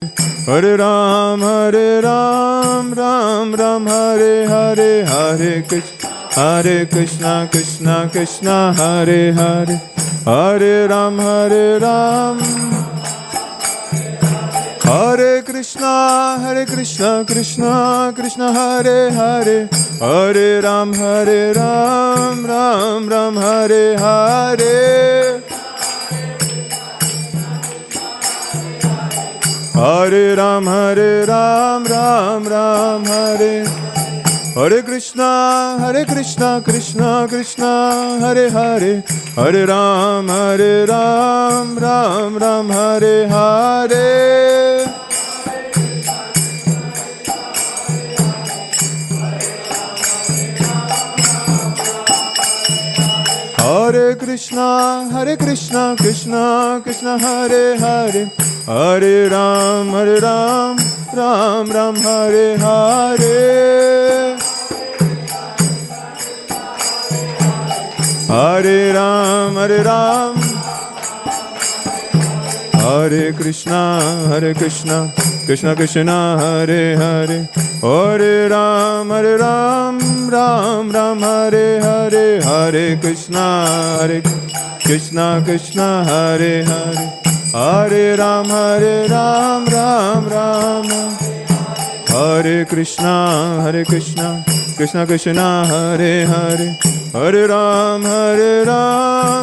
Hare Ram, Ram Ram, Hare Hare, Hare Krishna, Krishna Krishna, Hare Hare, Hare Ram, Hare Krishna, Krishna Krishna, Hare Hare, Hare Ram, Ram Ram, Hare Hare, Hare Ram, Ram Ram, Hare Hare Krishna, Krishna Krishna, Hare Hare, Hare Ram, Ram Ram, Hare Hare, Hare Krishna, Krishna Krishna, Hare Hare, Hare Ram, Ram Ram, Hare Hare, Hare Ram, Hare Krishna, Krishna Krishna, Hare Hare, Hare Ram, Ram Ram, Hare Hare, Hare Krishna, Krishna Hare Hare, Hare Ram, Ram Ram, Hare Krishna, Krishna Krishna, Hare Hare, Hare Ram,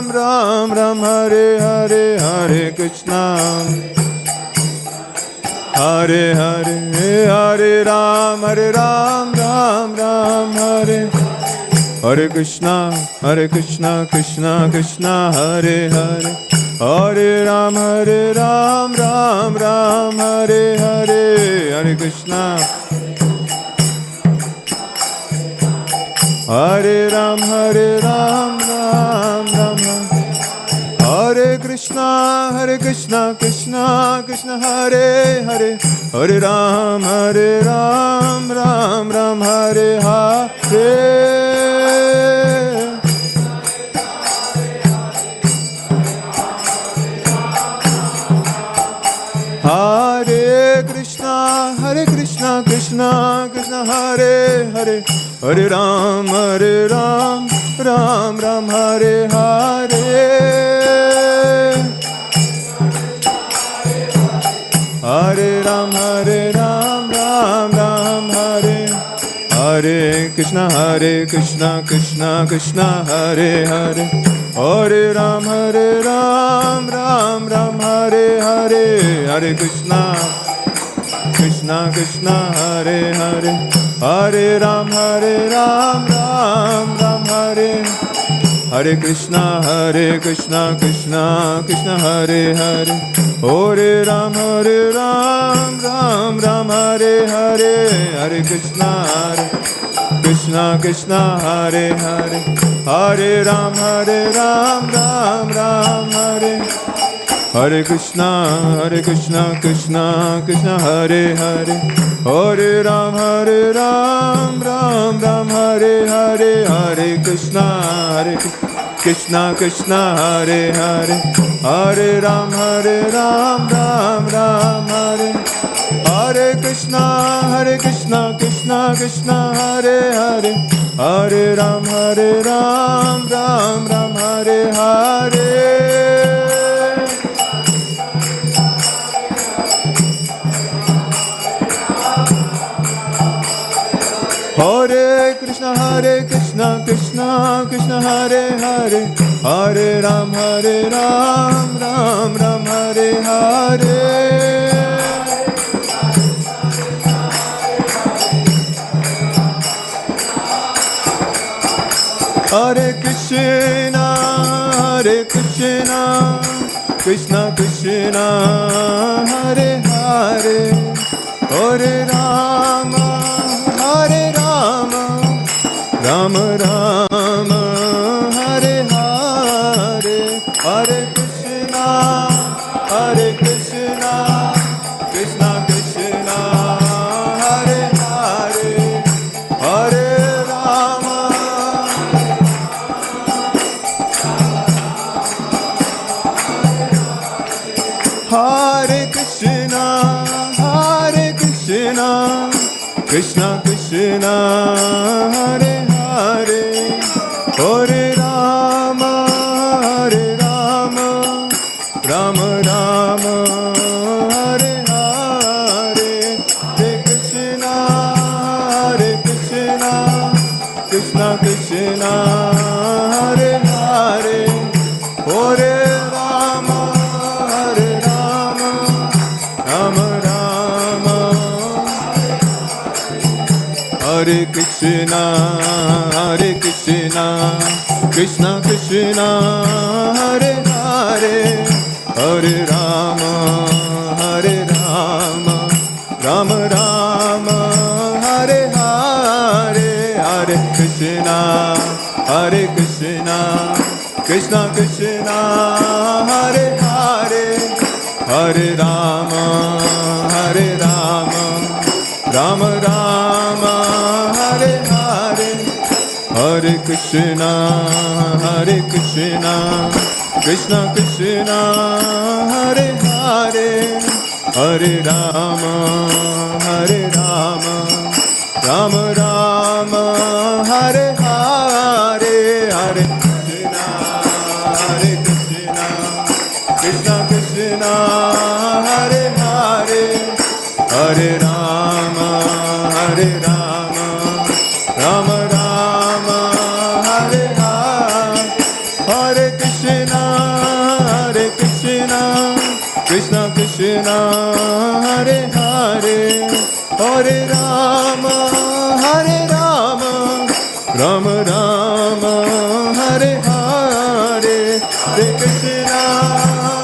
Ram Ram, Hare Hare, Hare Krishna, Hare Hare, Hare Ram, Ram Ram, Hare Hare Krishna, Krishna Krishna, Hare Hare, Hare Ram, Ram Ram, Hare Hare, Hare Krishna, Hare Ram, Ram Ram, Hare Krishna, Krishna Krishna, Hare Hare, Hare Ram, Ram Ram, Hare Hare, Hare Krishna, Krishna Krishna, Hare Hare, Hare Ram, Ram Ram, Hare Hare, Hare Ram, Ram Ram, Hare Hare Krishna, Krishna Krishna, Hare Hare, Hare Ram, Ram Ram, Hare Hare, Hare Krishna, Krishna Hare Hare, Hare Ram, Ram Ram, Hare Hare Krishna, Krishna Krishna, Hare Hare, Hare Ram, Ram Ram, Hare Hare, Hare Krishna, Krishna Hare Hare, Hare Ram, Ram Ram, Hare Hare Krishna, Krishna Hare Hare, Hare Ram, Ram Ram, Hare Hare, Hare Krishna, Krishna Hare Hare, Hare Ram, Ram Ram, Hare Hare Krishna, Krishna Hare Hare, Hare Ram, Ram Hare Hare, Hare Krishna, Krishna Hare Hare, Hare Ram, Ram Hare Hare, Hare Krishna, Krishna Hare Hare, Hare Rama, Rama Rama, Hare Hare, Hare Krishna, Krishna Hare Hare, Hare Rama, Hare Krishna, Krishna Krishna Hare Hare Hare Rama Hare Rama Rama Rama Hare Hare Hare Krishna Krishna Krishna Hare Hare Hare Rama Rama Rama Hare Krishna Krishna Krishna Hare Hare Hare Rama Rama Rama Hare Hare Hare Krishna Krishna Krishna Hare Hare Hare Rama Rama Rama Hare Hare Hare Krishna Krishna Krishna Hare Hare Hare Rama Rama Rama Hare Hare Hare Krishna Krishna Krishna Hare Hare Hare Rama Rama Rama Hare Hare Hare Krishna Krishna Krishna Hare Hare Hare Rama Rama Rama Hare Hare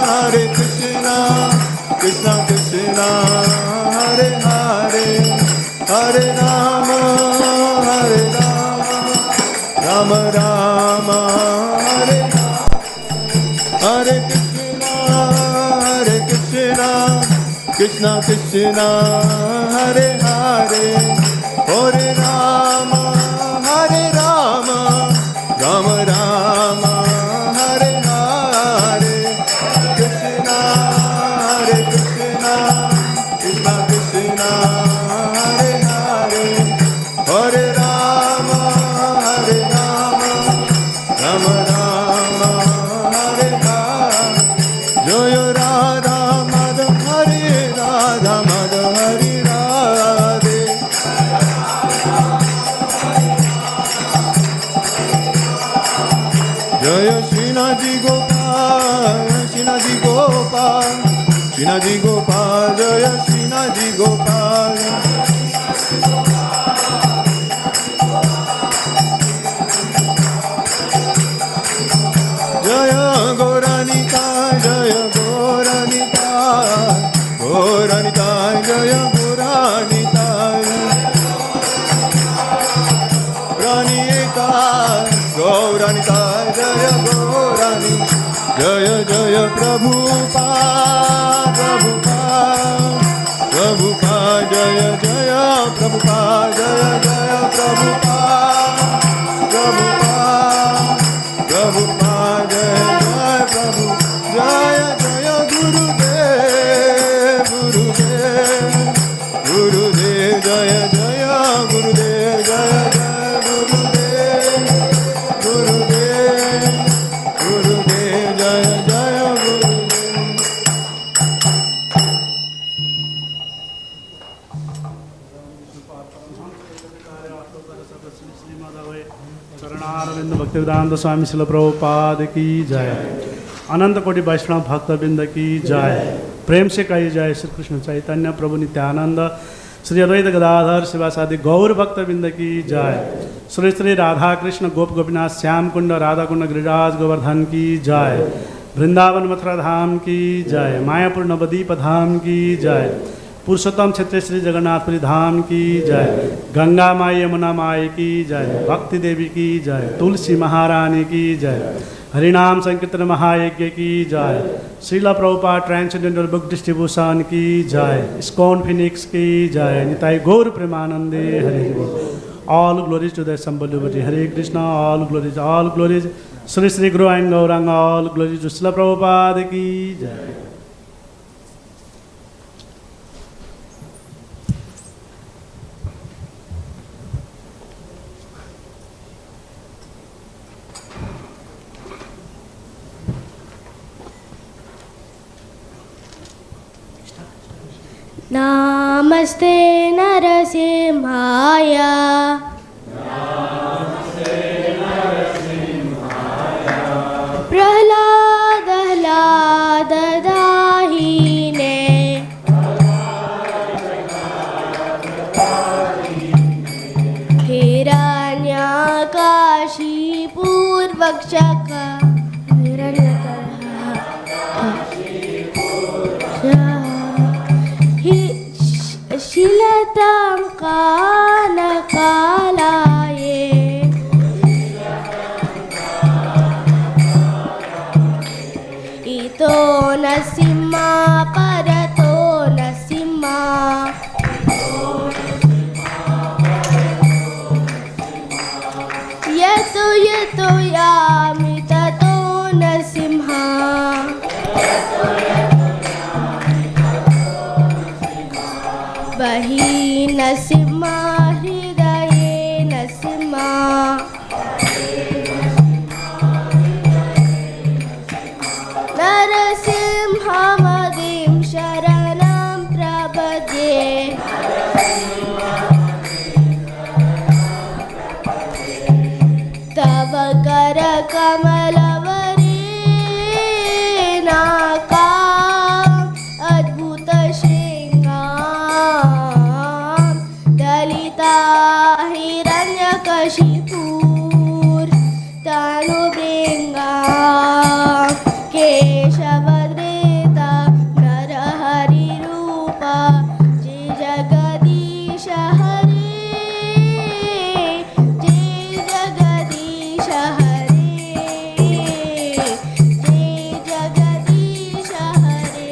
Hare Krishna Krishna Krishna Hare Hare Hare Rama Rama Rama Hare Hare Krishna Krishna Krishna Hare Hare Hare Rama Rama Rama Hare Hare Krishna Krishna Krishna Hare Hare Hare Rama Rama Rama Hare Hare Jaya Radha Madhav Hare Radha Madhav Hare Radhe Jaya Srinaji Gopal Srinaji Gopal Srinaji Gopal Jaya Srinaji Gopal Jaya Goranika Jaya Goranika Goranika Jaya Goranika Ranika Goranika Jaya Gorani Jaya Jaya Prabhupada Prabhupada Jaya Jaya Prabhupada Jaya Jaya Prabhupada Prabhupada Jaya Jaya Prabhu Jaya Jaya Gurudev Gurudev Jaya Jaya Gurudev Jaya Jaya Gurudev Jaya Jaya Gurudev चरणारविंद Bhaktivedanta स्वामी श्रील प्रभुपाद की जय। अनंत कोटि वैष्णव भक्तवृंद की जय। प्रेम से कही जय श्री कृष्ण चैतन्य प्रभु नित्यानंद श्री अद्वैत गदाधर शिवासादि गौर भक्तवृंद की जय। श्री श्री राधा कृष्ण गोप गोपीनाथ श्याम कुंड राधा कुंड गिरिराज गोवर्धन की जय। वृंदावन मथुरा धाम की जय। मायापुर नवद्वीप धाम की जय। पुरुषोत्तम क्षेत्र श्री जगन्नाथपुरी धाम की जय। गंगा माई यमुना माई की जय। भक्ति देवी की जय। तुलसी महारानी की जय। हरिनाम संकीर्तन महायज्ञ की जय। Srila Prabhupada transcendental book distribution की जय। इस्कॉन फिनिक्स की जय। निताई गौर प्रेमानंदे हरे। ऑल ग्लोरीज टू द संबलुवटी Hare Krishna. All glories Sri Sri guru and Gauranga. All glories to Srila Prabhupada की जय। नमस्ते नरसिंहाय प्रह्लाददाहिने हिरण्यकाशीपूर्वक्षक शीलतां कानकालाये इतो नरसिंहा परतो नरसिंहा यतो यतो यामि ततो नरसिंहा बहि नरसिंहा हृदये नरसिंहा नरसिंहमदिं शरणं प्रपद्ये तव करकमलवरेणाकाम् अद्भुतशृङ्गां दलिता हिरण्यकशिपूर्तनुभृङ्गां केशवधृता नरहरिरूपा जय जगदीश हरे जय जगदीश हरे जय जगदीश हरे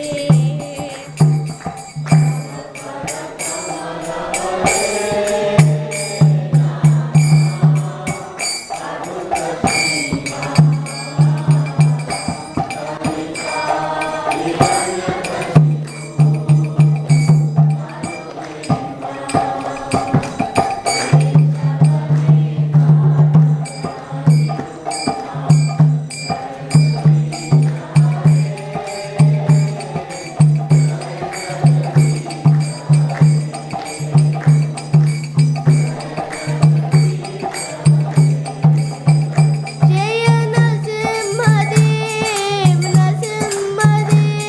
जय नरसिंहदेव नरसिंहदेव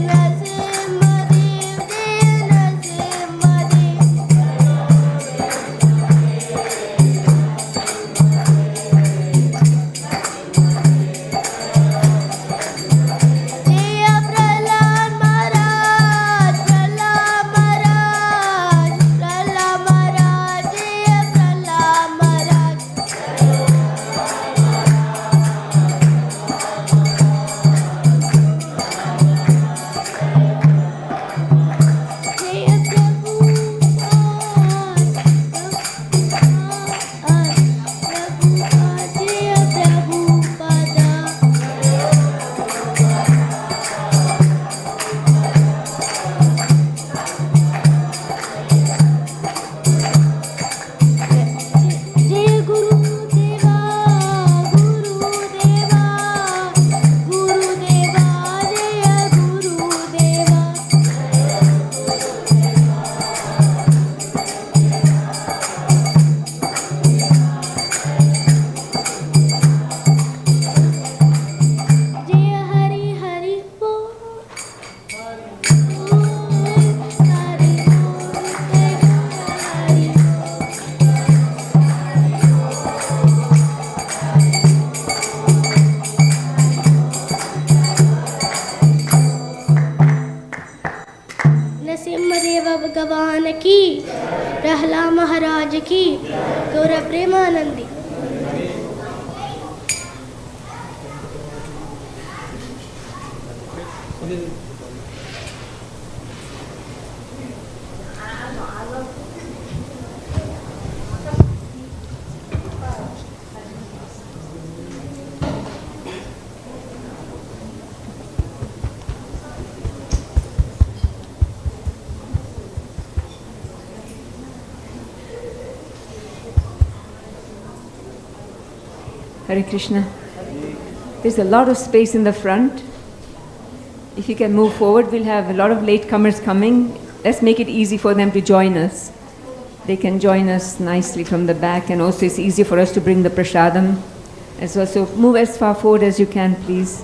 नरसिंहदेव जय नरसिंहदेव जय प्रहलाद महाराज प्रहलाद महाराज प्रहलाद महाराज जय प्रहलाद महाराज जय प्रभुपाद जय प्रभुपाद जय गुरुदेवा गुरुदेवा गुरुदेवा जय गुरुदेवा जय हरि हरि बोल हरि नरसिंहदेव भगवान की प्रहलाद महाराज की गौर Premanandi Hare Krishna. There's a lot of space in the front. If you can move forward, we'll have a lot of latecomers coming. let's make it easy for them to join us. They can join us nicely from the back, and also it's easier for us to bring the prasadam as well. So move as far forward as you can, please.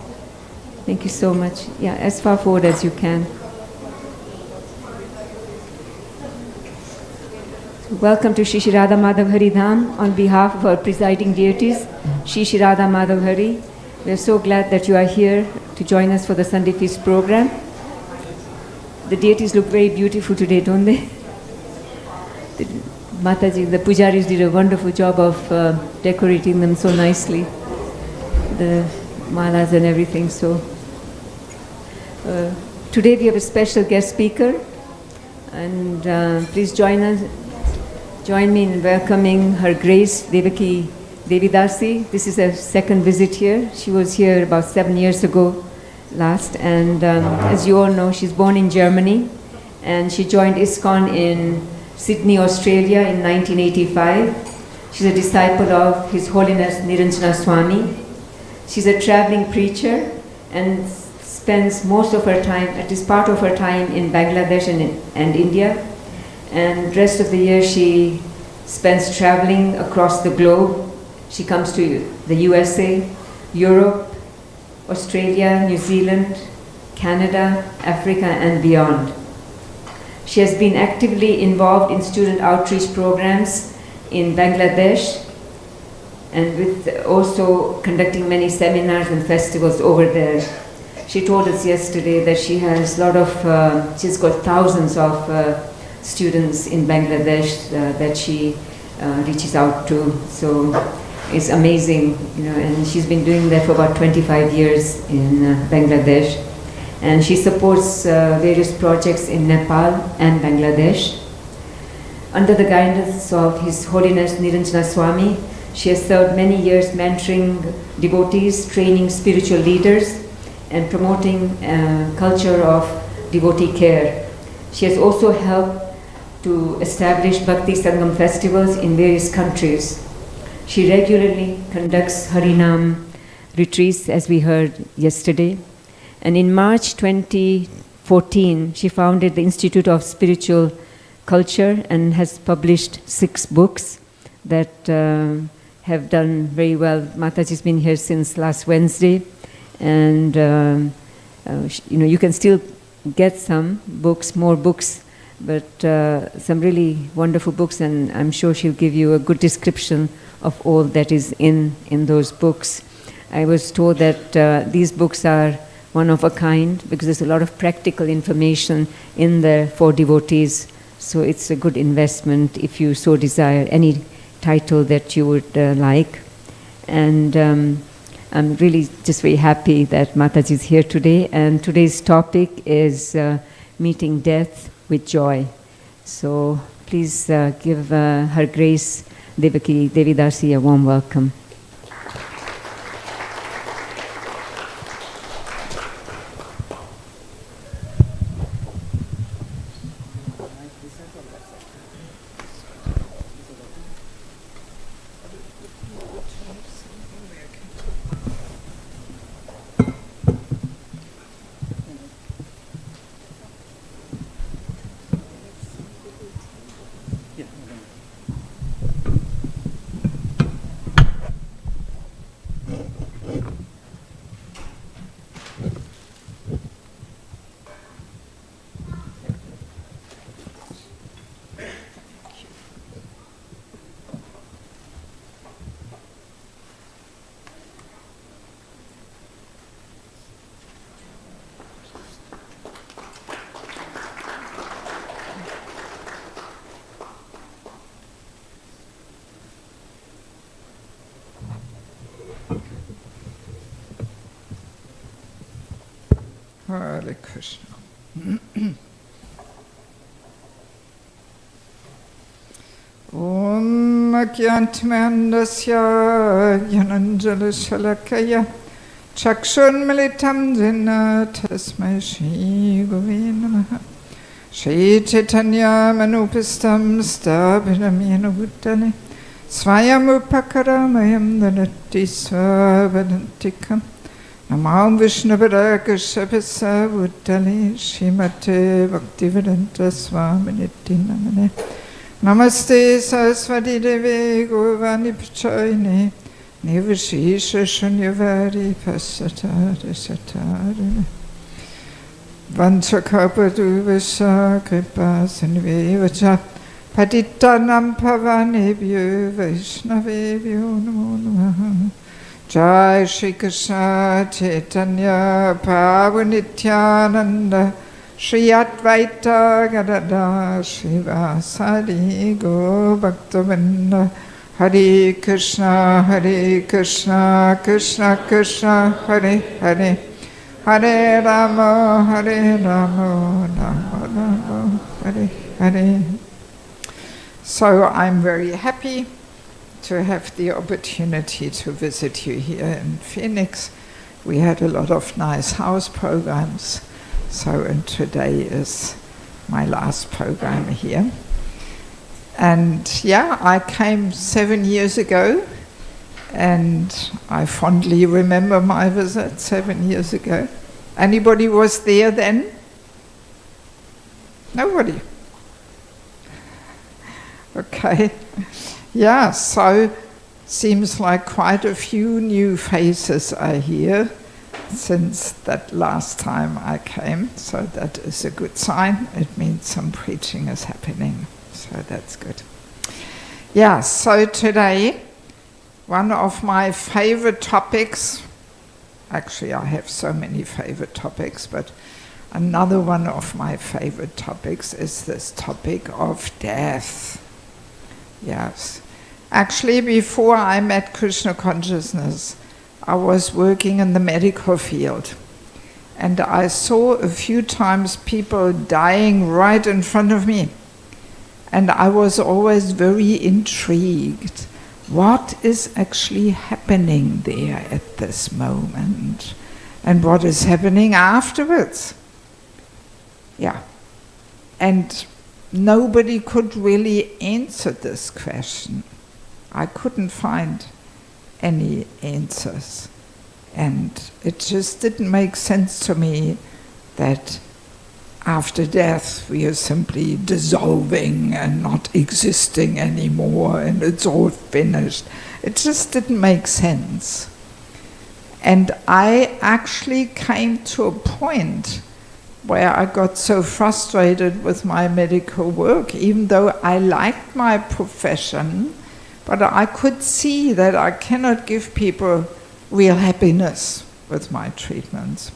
Thank you so much. Yeah, as far forward as you can. Welcome to Shri Shri Radha Madhav Hari Dham. On behalf of our presiding deities, Shri Shri Radha Madhav Hari, we are so glad that you are here to join us for the Sunday Feast program. The deities look very beautiful today, don't they? Mataji, the pujaris did a wonderful job of decorating them so nicely. The malas and everything. So today we have a special guest speaker, and please join me in welcoming Her Grace Devaki Devi Dasi. This is her second visit here. She was here about 7 years ago last, and as you all know, she's born in Germany, and she joined ISKCON in Sydney, Australia in 1985. She's a disciple of His Holiness Niranjana Swami. She's a traveling preacher and spends most of her time, at least part of her time, in Bangladesh and India. And the rest of the year she spends traveling across the globe. She comes to the USA, Europe, Australia, New Zealand, Canada, Africa, and beyond. She has been actively involved in student outreach programs in Bangladesh, and with also conducting many seminars and festivals over there. She told us yesterday that she has she's got thousands of students in Bangladesh that she reaches out to. So it's amazing, and she's been doing that for about 25 years in Bangladesh. And she supports various projects in Nepal and Bangladesh. Under the guidance of His Holiness Niranjana Swami, she has served many years mentoring devotees, training spiritual leaders, and promoting a culture of devotee care. She has also helped to establish Bhakti Sangam festivals in various countries. She regularly conducts Harinam retreats, as we heard yesterday. And in March 2014, she founded the Institute of Spiritual Culture and has published 6 books that have done very well. Mataji's been here since last Wednesday, and you can still get some books, more books, but some really wonderful books, and I'm sure she'll give you a good description of all that is in those books. I was told that these books are one of a kind because there's a lot of practical information in there for devotees. So it's a good investment if you so desire any title that you would like. And I'm really just very happy that Mataji is here today. And today's topic is meeting death with joy. So please give Her Grace Devaki Devi Dasi a warm welcome. Hare Krishna. Om Akyantmandasya Yananjala Shalakaya Chakshunmilitam Jena Tasmai Shri Gove Namaha Shri Chaitanya Manupistam Stabhinam Yena Bhuttale Swayam Upakaramayam Danati Swavadantikam Namam Vishnupada Kashyapasa Bhutale Srimate Bhaktivedanta Swaminiti Namane Namaste Saraswati Devi Govani Pachayini Nivashisha Shunyavadi Pasatari Satari Vanchakapatuvasa Kripa Sanvevacha Patitanam Pavanebhyo Vaishnavebhyo Namo Namaha Jai Shri Krishna Chaitanya Prabhu Nityananda Shri Advaita Gadada Shri Vasadi Go Bhaktavinda Hare Krishna Krishna Krishna Hare Hare Hare Rama Rama Rama Hare Hare. So I'm very happy to have the opportunity to visit you here in Phoenix. We had a lot of nice house programs, and today is my last program here. And yeah, I came 7 years ago, and I fondly remember my visit 7 years ago. Anybody was there then? Nobody. Okay. Yeah, so seems like quite a few new faces are here since that last time I came, so that is a good sign. It means some preaching is happening, so that's good. Yeah, so today, one of my favorite topics, actually I have so many favorite topics, but another one of my favorite topics is this topic of death. Yes. Actually, before I met Krishna consciousness, I was working in the medical field. And I saw a few times people dying right in front of me. And I was always very intrigued. What is actually happening there at this moment? And what is happening afterwards? Yeah. And nobody could really answer this question. I couldn't find any answers. And it just didn't make sense to me that after death we are simply dissolving and not existing anymore and it's all finished. It just didn't make sense. And I actually came to a point where I got so frustrated with my medical work, even though I liked my profession, but I could see that I cannot give people real happiness with my treatments.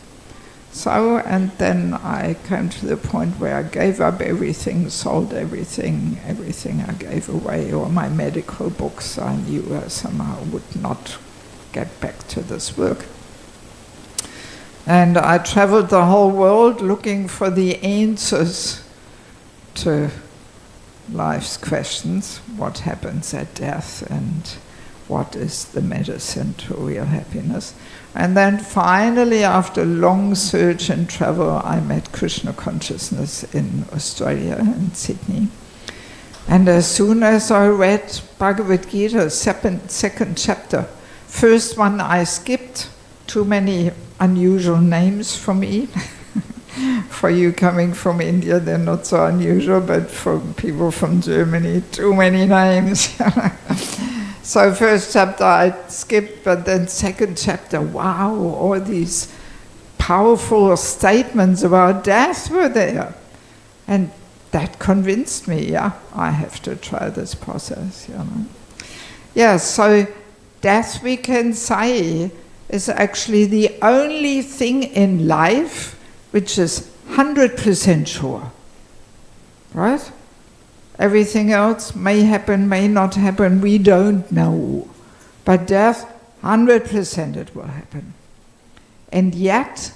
So, and then I came to the point where I gave up everything, sold everything I gave away, all my medical books. I knew I somehow would not get back to this work. And I traveled the whole world looking for the answers to life's questions. What happens at death and what is the medicine to real happiness? And then finally, after long search and travel, I met Krishna consciousness in Australia, in Sydney. And as soon as I read Bhagavad Gita, second chapter, first one I skipped, too many unusual names for me. For you coming from India, they're not so unusual, but for people from Germany, too many names. So first chapter I skipped, but then second chapter, wow, all these powerful statements about death were there. And that convinced me, yeah, I have to try this process, Yeah, so death, we can say, is actually the only thing in life which is 100% sure, right? Everything else may happen, may not happen, we don't know. But death, 100% it will happen. And yet,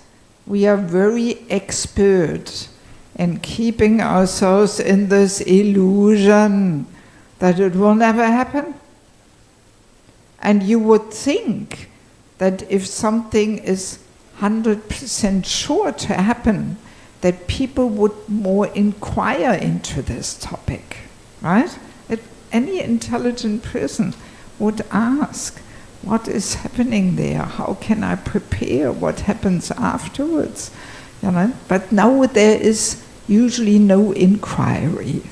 we are very expert in keeping ourselves in this illusion that it will never happen. And you would think that if something is 100% sure to happen, that people would more inquire into this topic, right? That any intelligent person would ask, what is happening there? How can I prepare? What happens afterwards? But now there is usually no inquiry,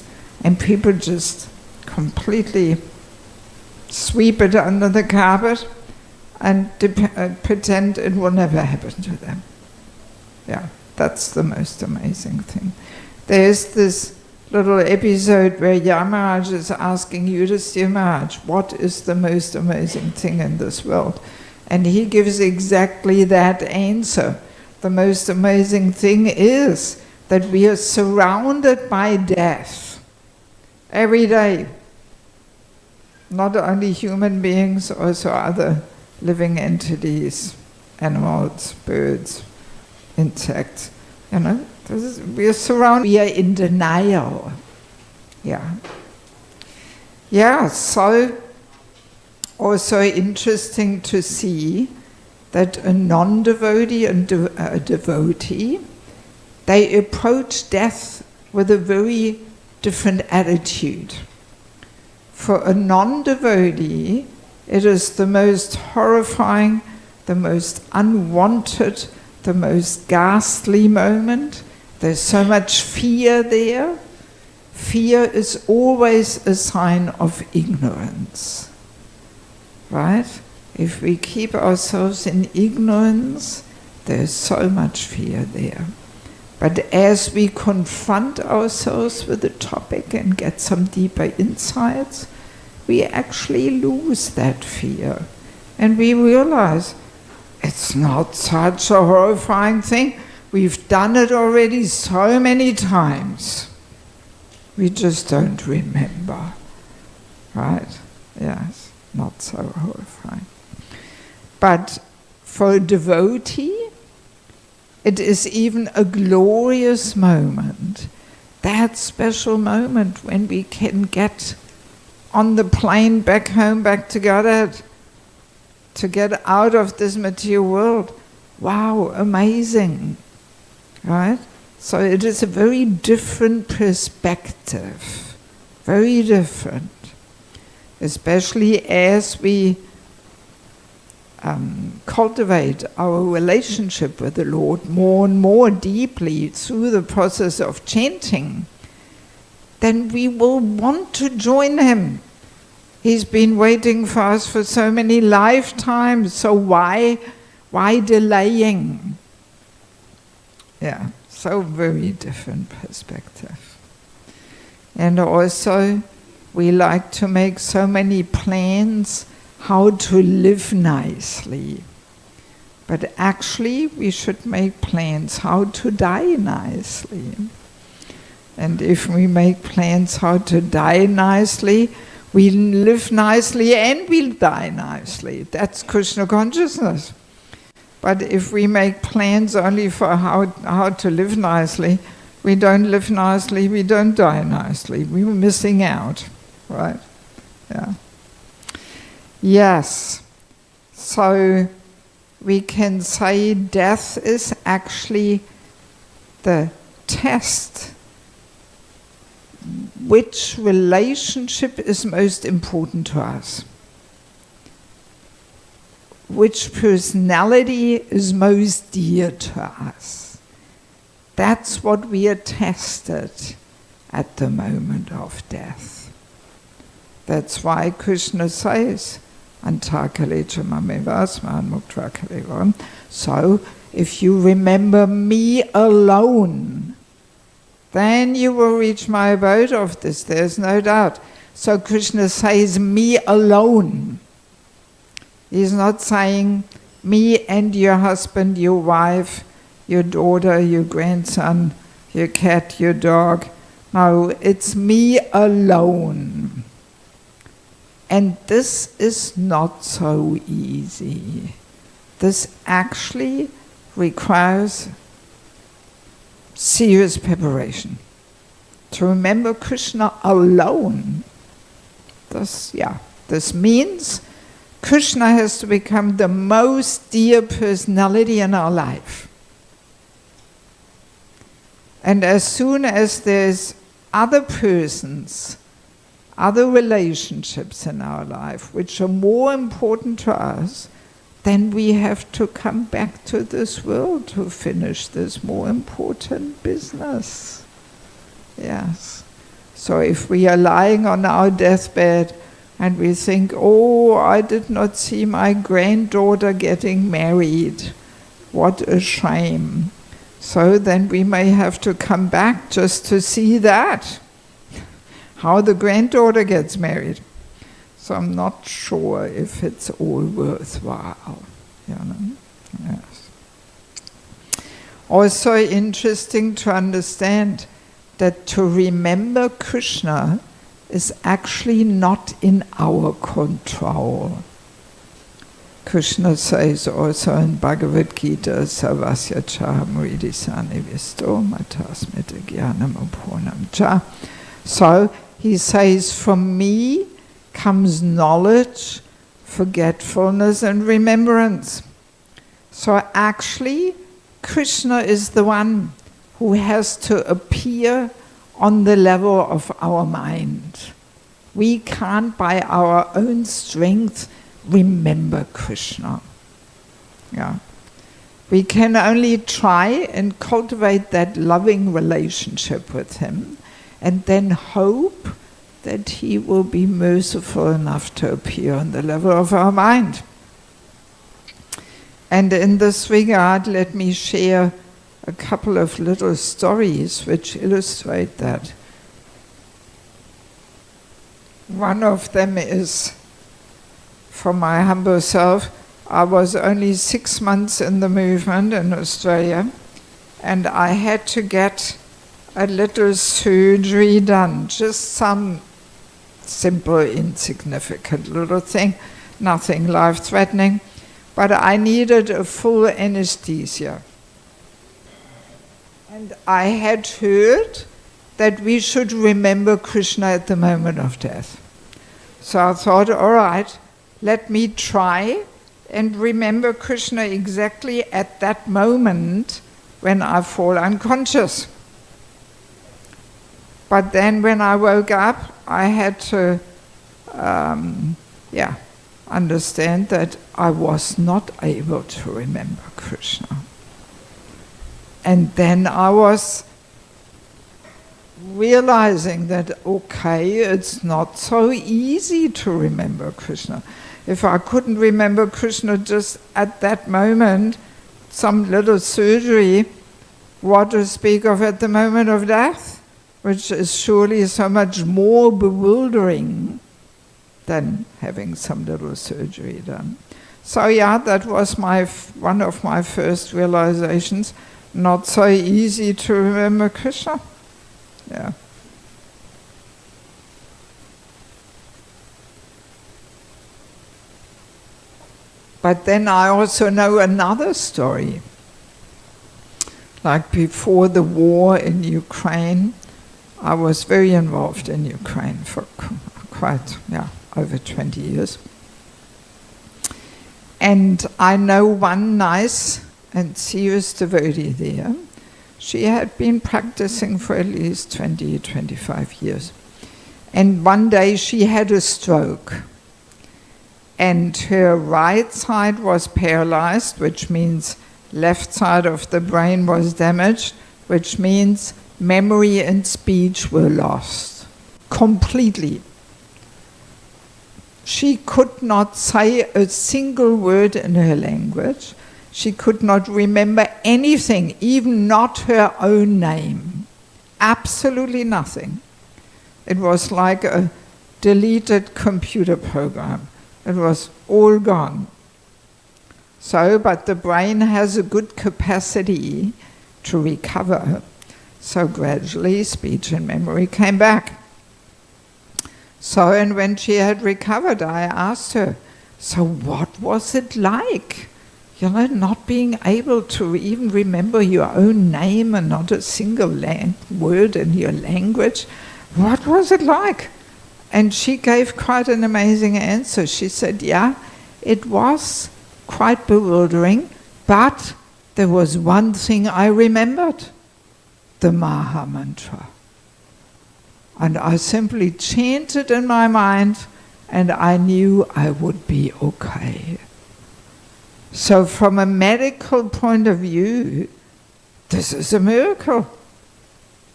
and people just completely sweep it under the carpet and pretend it will never happen to them. Yeah, that's the most amazing thing. There's this little episode where Yamaraj is asking Yudhisthira Maharaj, what is the most amazing thing in this world? And he gives exactly that answer. The most amazing thing is that we are surrounded by death every day. Not only human beings, also other living entities, animals, birds, insects. We are surrounded. We are in denial. Yeah, so also interesting to see that a non-devotee and a devotee, they approach death with a very different attitude. For a non-devotee, it is the most horrifying, the most unwanted, the most ghastly moment. There's so much fear there. Fear is always a sign of ignorance, right? If we keep ourselves in ignorance, there's so much fear there. But as we confront ourselves with the topic and get some deeper insights, we actually lose that fear. And we realize it's not such a horrifying thing. We've done it already so many times. We just don't remember. Right? Yes, not so horrifying. But for a devotee, it is even a glorious moment. That special moment when we can get on the plane back home, back to Godhead, to get out of this material world. Wow, amazing. Right? So it is a very different perspective. Very different. Especially as we cultivate our relationship with the Lord more and more deeply through the process of chanting, then we will want to join Him. He's been waiting for us for so many lifetimes, so why delaying? Yeah, so very different perspective. And also, we like to make so many plans how to live nicely. But actually, we should make plans how to die nicely. And if we make plans how to die nicely, we live nicely and we'll die nicely. That's Krishna consciousness. But if we make plans only for how to live nicely, we don't live nicely, we don't die nicely. We're missing out, right? Yeah. Yes. So we can say death is actually the test. Which relationship is most important to us? Which personality is most dear to us? That's what we are tested at the moment of death. That's why Krishna says, so if you remember me alone, then you will reach my abode of this, there's no doubt. So Krishna says me alone. He's not saying me and your husband, your wife, your daughter, your grandson, your cat, your dog. No, it's me alone. And this is not so easy. This actually requires serious preparation. To remember Krishna alone, this means Krishna has to become the most dear personality in our life. And as soon as there's other persons other relationships in our life which are more important to us, then we have to come back to this world to finish this more important business. Yes. So if we are lying on our deathbed and we think, oh, I did not see my granddaughter getting married, what a shame. So then we may have to come back just to see that, how the granddaughter gets married. So I'm not sure if it's all worthwhile, you know. Yes. Also interesting to understand that to remember Krishna is actually not in our control. Krishna says also in Bhagavad Gita, Sarvasya cha mridisani visto matasmita jnanam apunam cha. So he says, from me comes knowledge, forgetfulness and remembrance. So actually, Krishna is the one who has to appear on the level of our mind. We can't by our own strength remember Krishna. Yeah. We can only try and cultivate that loving relationship with him and then hope that he will be merciful enough to appear on the level of our mind. And in this regard, let me share a couple of little stories which illustrate that. One of them is from my humble self. I was only 6 months in the movement in Australia, and I had to get a little surgery done, just some simple, insignificant little thing, nothing life-threatening, but I needed a full anesthesia. And I had heard that we should remember Krishna at the moment of death. So I thought, all right, let me try and remember Krishna exactly at that moment when I fall unconscious. But then when I woke up, I had to understand that I was not able to remember Krishna. And then I was realizing that, okay, it's not so easy to remember Krishna. If I couldn't remember Krishna just at that moment, some little surgery, what to speak of at the moment of death, which is surely so much more bewildering than having some little surgery done. So yeah, that was one of my first realizations. Not so easy to remember Krishna. Yeah. But then I also know another story. Like before the war in Ukraine, I was very involved in Ukraine for quite, over 20 years. And I know one nice and serious devotee there. She had been practicing for at least 20, 25 years. And one day she had a stroke. And her right side was paralyzed, which means left side of the brain was damaged, which means memory and speech were lost completely. She could not say a single word in her language. She could not remember anything, even not her own name. Absolutely nothing. It was like a deleted computer program. It was all gone. So, but the brain has a good capacity to recover. So gradually speech and memory came back. So, and when she had recovered, I asked her, so what was it like? You know, not being able to even remember your own name and not a single word in your language. What was it like? And she gave quite an amazing answer. She said, yeah, it was quite bewildering, but there was one thing I remembered, the Maha Mantra. And I simply chanted in my mind, and I knew I would be okay. So from a medical point of view, this is a miracle.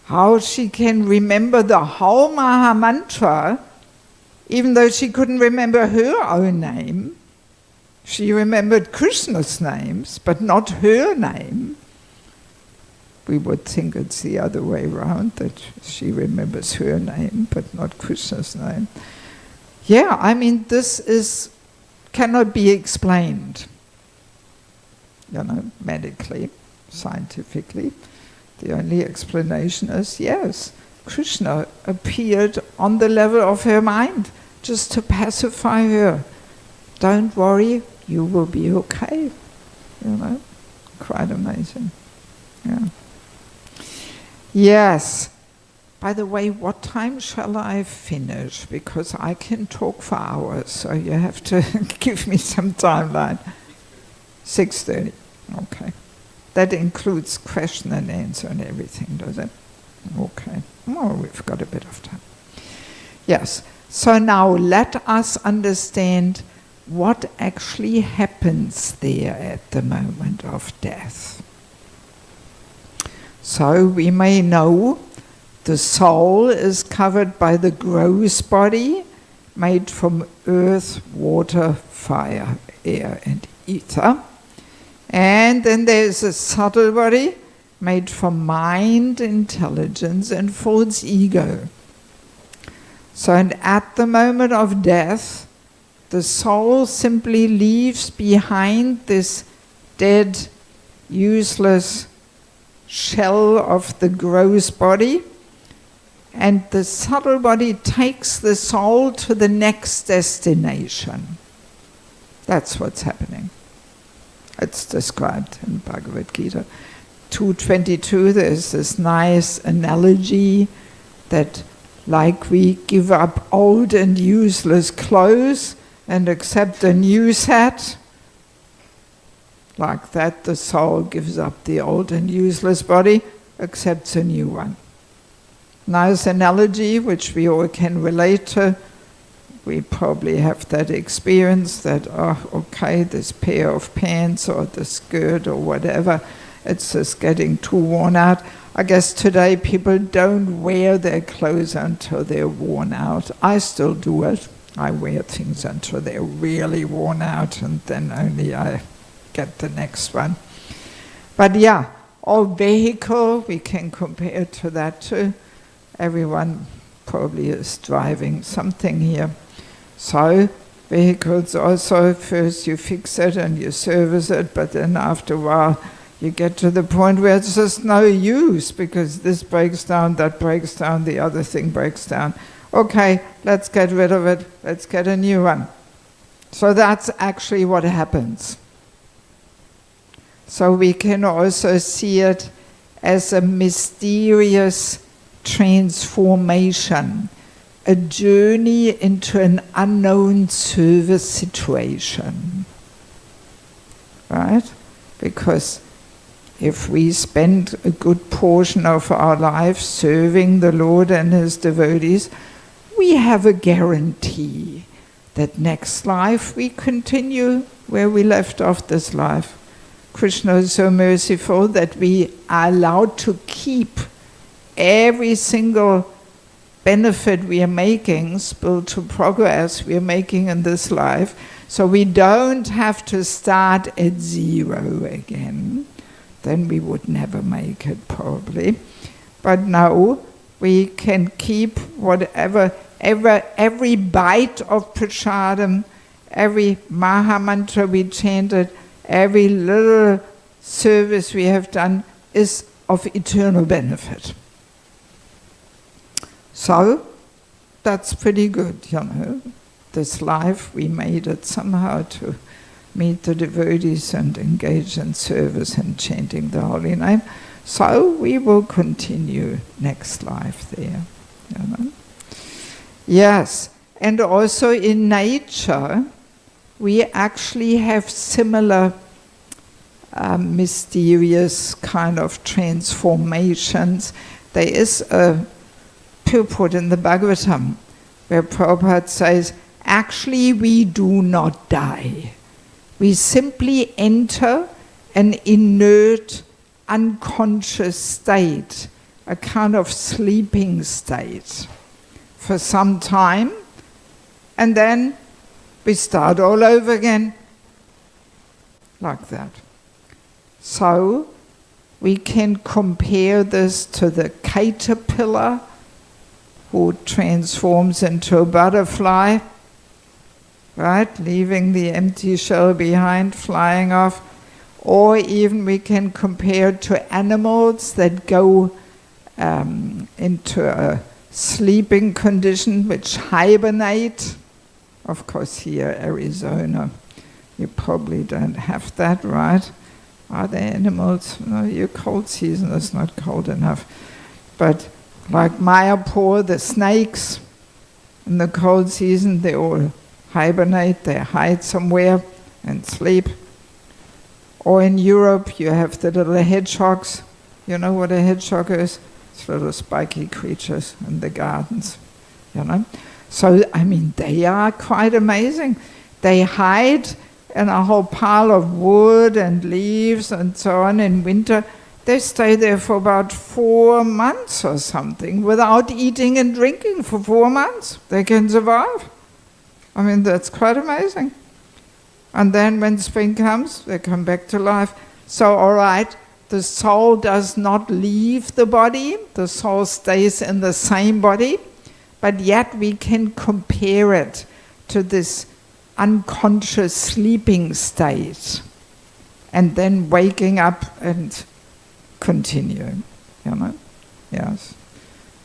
How she can remember the whole Maha Mantra, even though she couldn't remember her own name. She remembered Krishna's names, but not her name. We would think it's the other way around, that she remembers her name, but not Krishna's name. Yeah, I mean, this cannot be explained, medically, scientifically. The only explanation is, yes, Krishna appeared on the level of her mind, just to pacify her. Don't worry, you will be okay. Quite amazing. Yeah. Yes. By the way, what time shall I finish? Because I can talk for hours, so you have to give me some timeline. 6:30. Okay. That includes question and answer and everything, does it? Okay. Oh, we've got a bit of time. Yes. So now let us understand what actually happens there at the moment of death. So we may know the soul is covered by the gross body, made from earth, water, fire, air, and ether. And then there's a subtle body, made from mind, intelligence, and false ego. So, and at the moment of death, the soul simply leaves behind this dead, useless shell of the gross body, and the subtle body takes the soul to the next destination. That's what's happening. It's described in Bhagavad Gita 2:22. There's this nice analogy that, like we give up old and useless clothes and accept a new set, like that the soul gives up the old and useless body, accepts a new one. Nice analogy which we all can relate to. We probably have that experience that, this pair of pants or the skirt or whatever, it's just getting too worn out. I guess today people don't wear their clothes until they're worn out. I still do it. I wear things until they're really worn out, and then only I get the next one. But yeah, our vehicle, we can compare to that too. Everyone probably is driving something here. So vehicles also, first you fix it and you service it, but then after a while you get to the point where it's just no use, because this breaks down, that breaks down, the other thing breaks down. Okay, let's get rid of it, let's get a new one. So that's actually what happens. So we can also see it as a mysterious transformation, a journey into an unknown service situation. Right? Because if we spend a good portion of our life serving the Lord and His devotees, we have a guarantee that next life we continue where we left off this life. Krishna is so merciful that we are allowed to keep every single benefit we are making, spiritual progress we are making in this life, so we don't have to start at zero again. Then we would never make it probably. But now we can keep whatever, every bite of prasadam, every Maha Mantra we chanted, every little service we have done is of eternal benefit. So, that's pretty good, This life, we made it somehow to meet the devotees and engage in service and chanting the holy name. So, we will continue next life there, Yes, and also in nature, we actually have similar mysterious kind of transformations. There is a purport in the Bhagavatam, where Prabhupada says, actually we do not die. We simply enter an inert, unconscious state, a kind of sleeping state for some time, and then we start all over again, like that. So we can compare this to the caterpillar who transforms into a butterfly, right? Leaving the empty shell behind, flying off. Or even we can compare it to animals that go into a sleeping condition, which hibernate. Of course, here, Arizona, you probably don't have that, right? Are there animals? No, your cold season is not cold enough. But like Mayapur, the snakes, in the cold season, they all hibernate, they hide somewhere and sleep. Or in Europe, you have the little hedgehogs. You know what a hedgehog is? It's little spiky creatures in the gardens, you know. So, I mean, they are quite amazing. They hide in a whole pile of wood and leaves and so on in winter. They stay there for about 4 months or something without eating and drinking for 4 months. They can survive. I mean, that's quite amazing. And then when spring comes, they come back to life. So, all right, the soul does not leave the body. The soul stays in the same body. But yet we can compare it to this unconscious sleeping state. And then waking up and continuing, you know. Yes.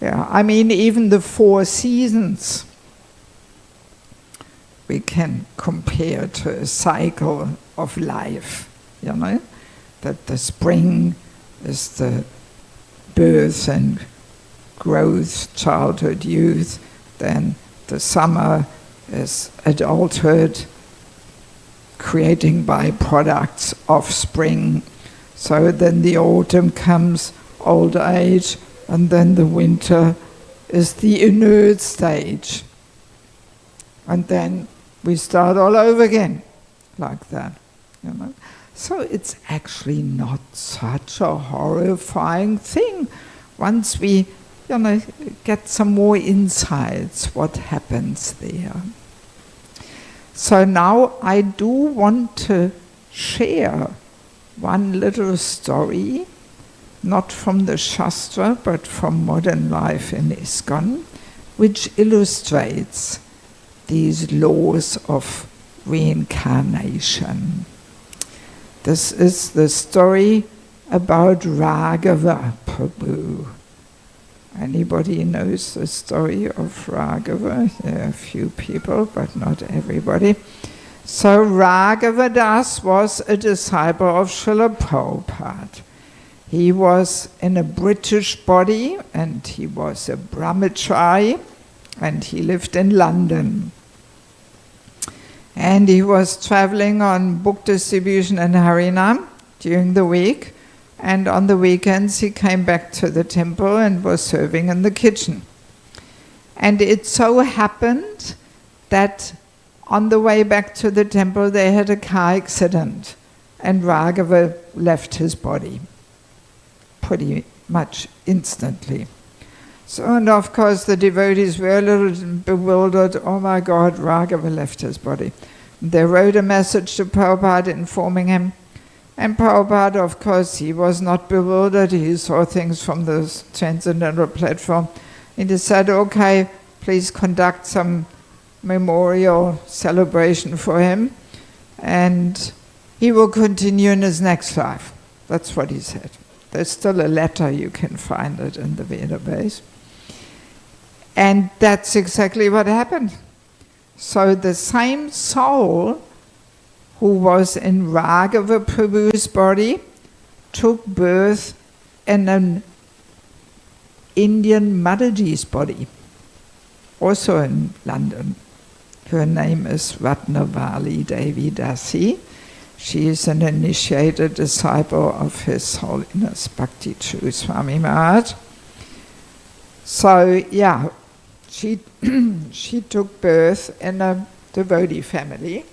Yeah, I mean, even the 4 seasons we can compare to a cycle of life, you know, that the spring is the birth and growth, childhood, youth, then the summer is adulthood, creating byproducts, offspring. So then the autumn comes, old age, and then the winter is the inert stage. And then we start all over again, like that, you know. So it's actually not such a horrifying thing. Once we, you know, get some more insights, what happens there. So now I do want to share one little story, not from the Shastra, but from modern life in ISKCON, which illustrates these laws of reincarnation. This is the story about Raghava Prabhu. Anybody knows the story of Raghava? There are a few people, but not everybody. So Raghava Das was a disciple of Srila Prabhupada. He was in a British body, and he was a brahmachari, and he lived in London. And he was traveling on book distribution and Harinam during the week, and on the weekends he came back to the temple and was serving in the kitchen. And it so happened that on the way back to the temple they had a car accident, and Raghava left his body pretty much instantly. So, and of course the devotees were a little bewildered. Oh my God, Raghava left his body. They wrote a message to Prabhupada informing him. And Prabhupada, of course, he was not bewildered. He saw things from the transcendental platform. And he said, okay, please conduct some memorial celebration for him. And he will continue in his next life. That's what he said. There's still a letter, you can find it in the Veda base. And that's exactly what happened. So the same soul who was in Raghava Prabhu's body took birth in an Indian Mataji's body, also in London. Her name is Ratnavali Devi Dasi. She is an initiated disciple of His Holiness Bhakti True Swami Maharaj. So yeah, she she took birth in a devotee family.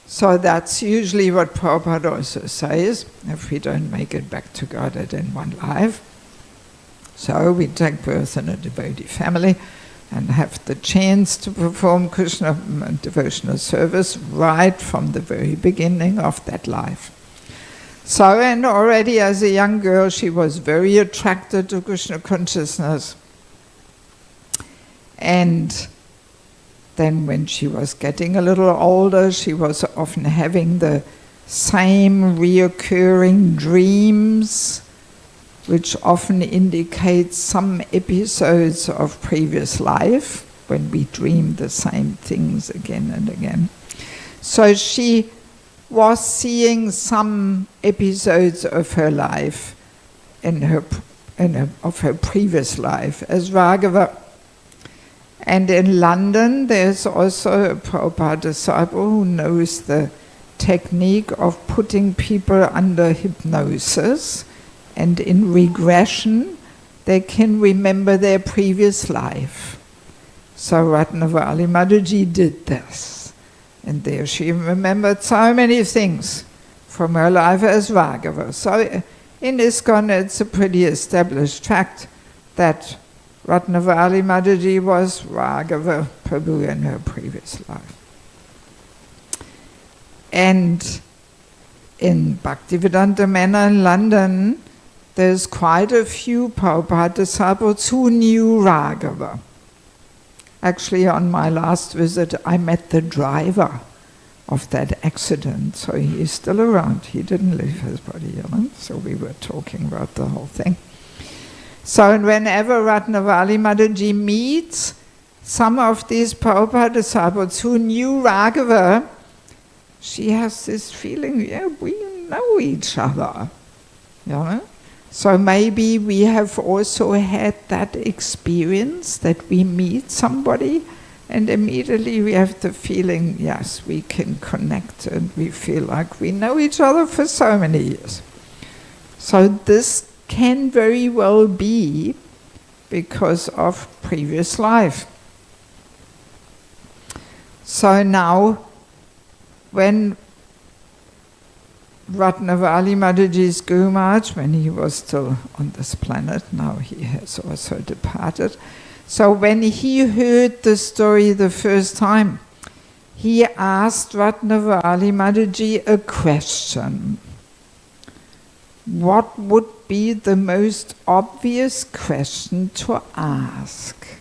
So that's usually what Prabhupada also says, if we don't make it back to Godhead in one life. So we take birth in a devotee family and have the chance to perform Krishna devotional service right from the very beginning of that life. So, and already as a young girl, she was very attracted to Krishna consciousness. And then when she was getting a little older, she was often having the same reoccurring dreams, which often indicate some episodes of previous life, when we dream the same things again and again. So she was seeing some episodes of her life of her previous life as Raghava. And in London, there's also a Prabhupada disciple who knows the technique of putting people under hypnosis, and in regression, they can remember their previous life. So Ratnavali Mataji did this. And there she remembered so many things from her life as Raghava. So in ISKCON, it's a pretty established fact that Ratnavali Mataji was Raghava Prabhu in her previous life. And in Bhaktivedanta Manor in London, there's quite a few Prabhupada disciples who knew Raghava. Actually, on my last visit, I met the driver of that accident, so he is still around. He didn't leave his body, so we were talking about the whole thing. So whenever Ratnavali Mataji meets some of these Prabhupada disciples who knew Raghava, she has this feeling, yeah, we know each other. So maybe we have also had that experience that we meet somebody and immediately we have the feeling, yes, we can connect and we feel like we know each other for so many years. So this can very well be because of previous life. So now, when Ratnavali Mataji's Guru Maharaj, when he was still on this planet, now he has also departed. So when he heard the story the first time, he asked Ratnavali Mataji a question. What would be the most obvious question to ask?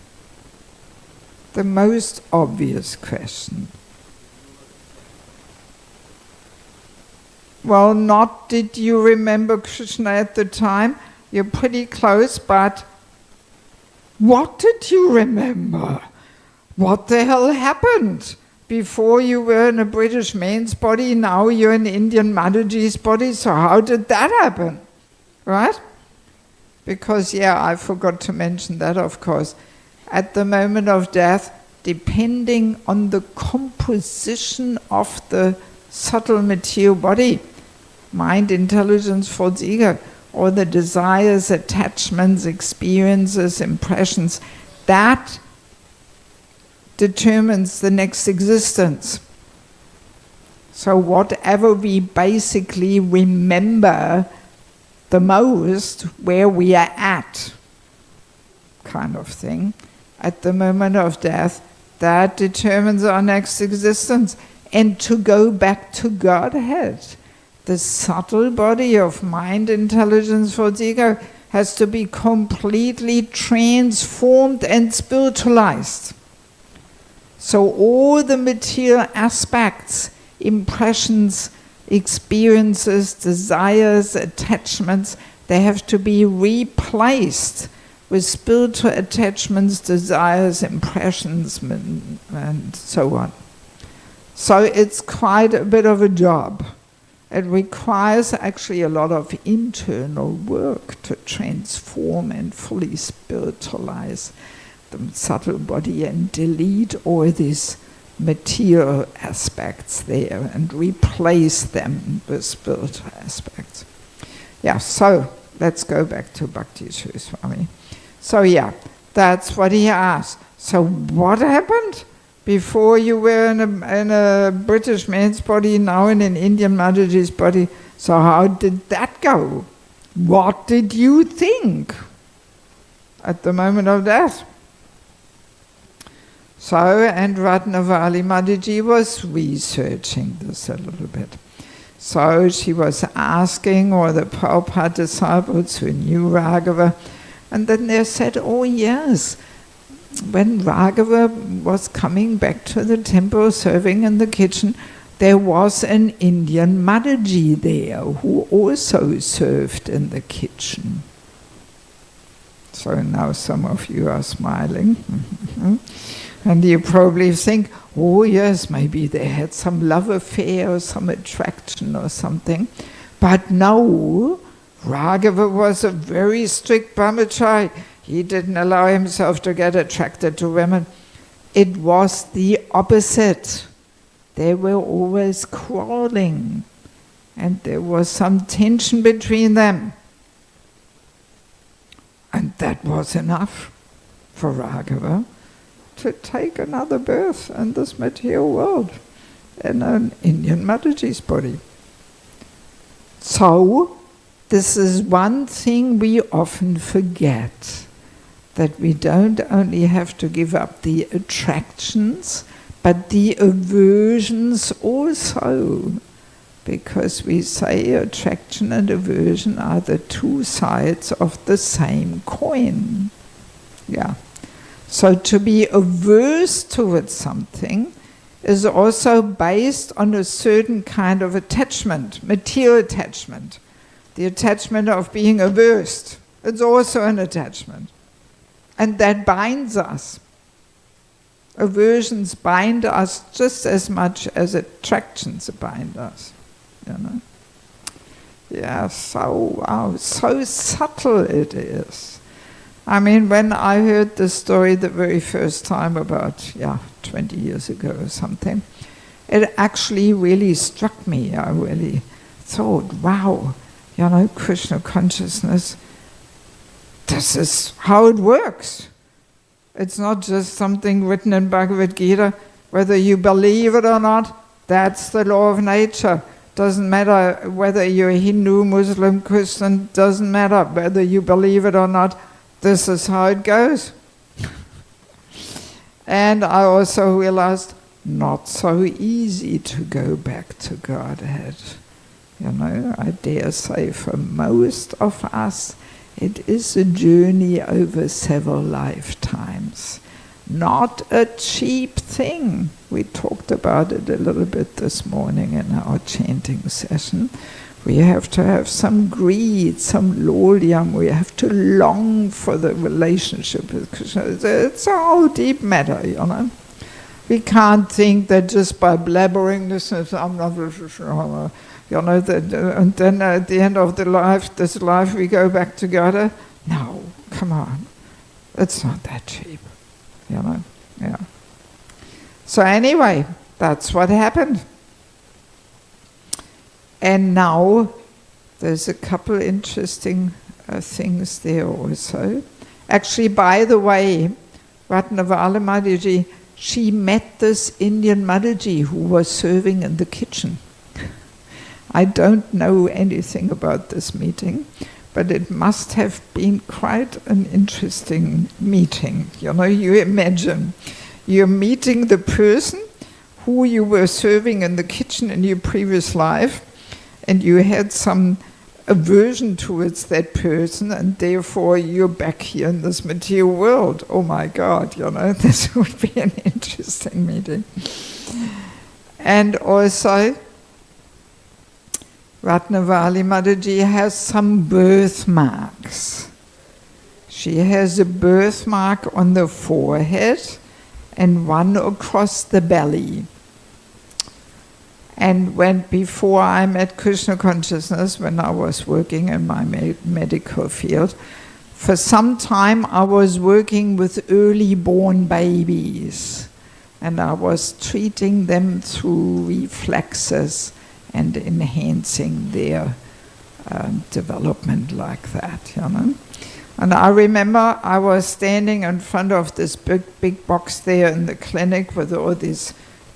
The most obvious question. Well, not did you remember Krishna at the time? You're pretty close, but what did you remember? What the hell happened? Before you were in a British man's body, now you're in Indian Mataji's body, so how did that happen? Right? Because, yeah, I forgot to mention that, of course. At the moment of death, depending on the composition of the subtle material body, mind, intelligence, false ego, or the desires, attachments, experiences, impressions, that determines the next existence. So whatever we basically remember the most, where we are at, kind of thing, at the moment of death, that determines our next existence. And to go back to Godhead, the subtle body of mind, intelligence, false ego has to be completely transformed and spiritualized. So all the material aspects, impressions, experiences, desires, attachments, they have to be replaced with spiritual attachments, desires, impressions, and so on. So it's quite a bit of a job. It requires actually a lot of internal work to transform and fully spiritualize the subtle body and delete all these material aspects there and replace them with spiritual aspects. Yeah, so let's go back to Bhakti Sri Swami. So yeah, that's what he asked. So what happened? Before you were in a British man's body, now in an Indian Mataji's body. So how did that go? What did you think at the moment of death? So, and Ratnavali Mataji was researching this a little bit. So she was asking all the Prabhupada disciples who knew Raghava, and then they said, oh yes, when Raghava was coming back to the temple serving in the kitchen, there was an Indian Mataji there who also served in the kitchen. So now some of you are smiling. And you probably think, oh yes, maybe they had some love affair or some attraction or something. But no, Raghava was a very strict brahmachari. He didn't allow himself to get attracted to women. It was the opposite. They were always quarreling, and there was some tension between them. And that was enough for Raghava to take another birth in this material world, in an Indian Mataji's body. So, this is one thing we often forget, that we don't only have to give up the attractions, but the aversions also. Because we say attraction and aversion are the two sides of the same coin. Yeah. So to be averse towards something is also based on a certain kind of attachment, material attachment. The attachment of being averse. It's also an attachment. And that binds us. Aversions bind us just as much as attractions bind us. You know? Yeah, so wow, so subtle it is. I mean, when I heard the story the very first time about, 20 years ago or something, it actually really struck me. I really thought, wow, Krishna consciousness, this is how it works. It's not just something written in Bhagavad Gita. Whether you believe it or not, that's the law of nature. Doesn't matter whether you're Hindu, Muslim, Christian, doesn't matter whether you believe it or not. This is how it goes. And I also realized, not so easy to go back to Godhead. I dare say for most of us, it is a journey over several lifetimes. Not a cheap thing. We talked about it a little bit this morning in our chanting session. We have to have some greed, some lolyam. We have to long for the relationship with Krishna. It's a whole deep matter, We can't think that just by blabbering this, I'm not, and then at the end of this life, we go back together. No, come on. It's not that cheap, Yeah. So anyway, that's what happened. And now, there's a couple interesting things there also. Actually, by the way, Ratnavali Mataji, she met this Indian Mataji who was serving in the kitchen. I don't know anything about this meeting, but it must have been quite an interesting meeting. You imagine, you're meeting the person who you were serving in the kitchen in your previous life, and you had some aversion towards that person, and therefore you're back here in this material world. Oh my God, this would be an interesting meeting. And also, Ratnavali Mataji has some birthmarks. She has a birthmark on the forehead and one across the belly. And before I met Krishna consciousness, when I was working in my medical field, for some time I was working with early born babies. and I was treating them through reflexes and enhancing their development like that, you know. And I remember I was standing in front of this big box there in the clinic with all these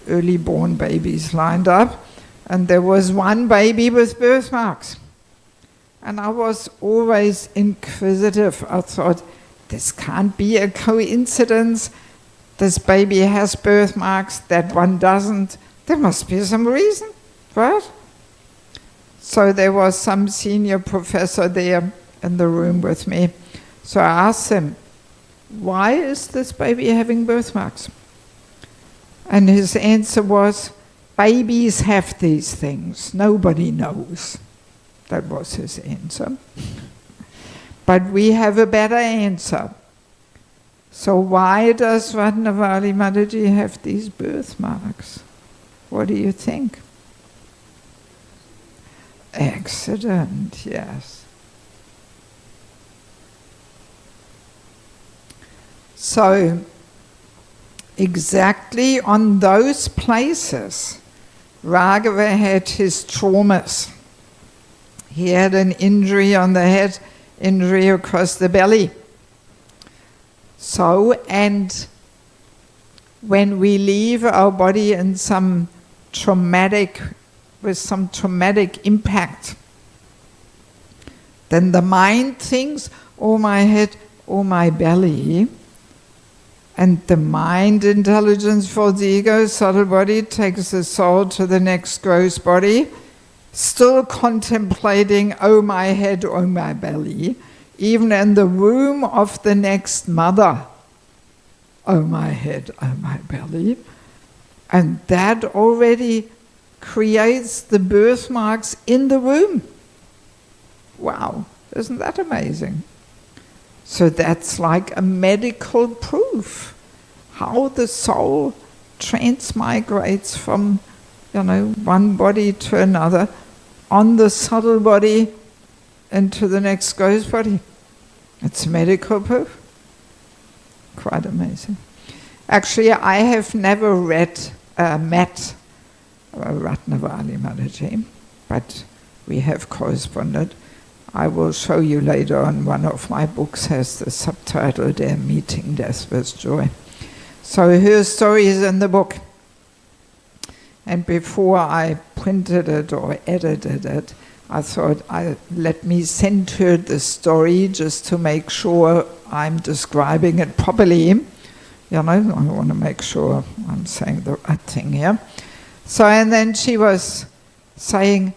early born babies lined up, and there was one baby with birthmarks. And I was always inquisitive. I thought, this can't be a coincidence. This baby has birthmarks, that one doesn't. There must be some reason, right? So there was some senior professor there in the room with me. So I asked him, why is this baby having birthmarks? And his answer was, babies have these things. Nobody knows. That was his answer. But we have a better answer. So why does Ratnavali Mataji have these birthmarks? What do you think? Accident, yes. So, exactly on those places, Raghava had his traumas. He had an injury on the head, injury across the belly. So, and when we leave our body in with some traumatic impact, then the mind thinks, oh my head, oh my belly, and the mind intelligence for the ego, subtle body, takes the soul to the next gross body, still contemplating, oh my head, oh my belly, even in the womb of the next mother, oh my head, oh my belly. And that already creates the birthmarks in the womb. Wow, isn't that amazing? So that's like a medical proof how the soul transmigrates from, one body to another on the subtle body into the next gross body. It's medical proof. Quite amazing. Actually, I have never met Ratnavali Mataji, but we have corresponded. I will show you later on, one of my books has the subtitle there, Meeting Death with Joy. So her story is in the book. And before I printed it or edited it, I thought, let me send her the story just to make sure I'm describing it properly. I want to make sure I'm saying the right thing here. So, and then she was saying,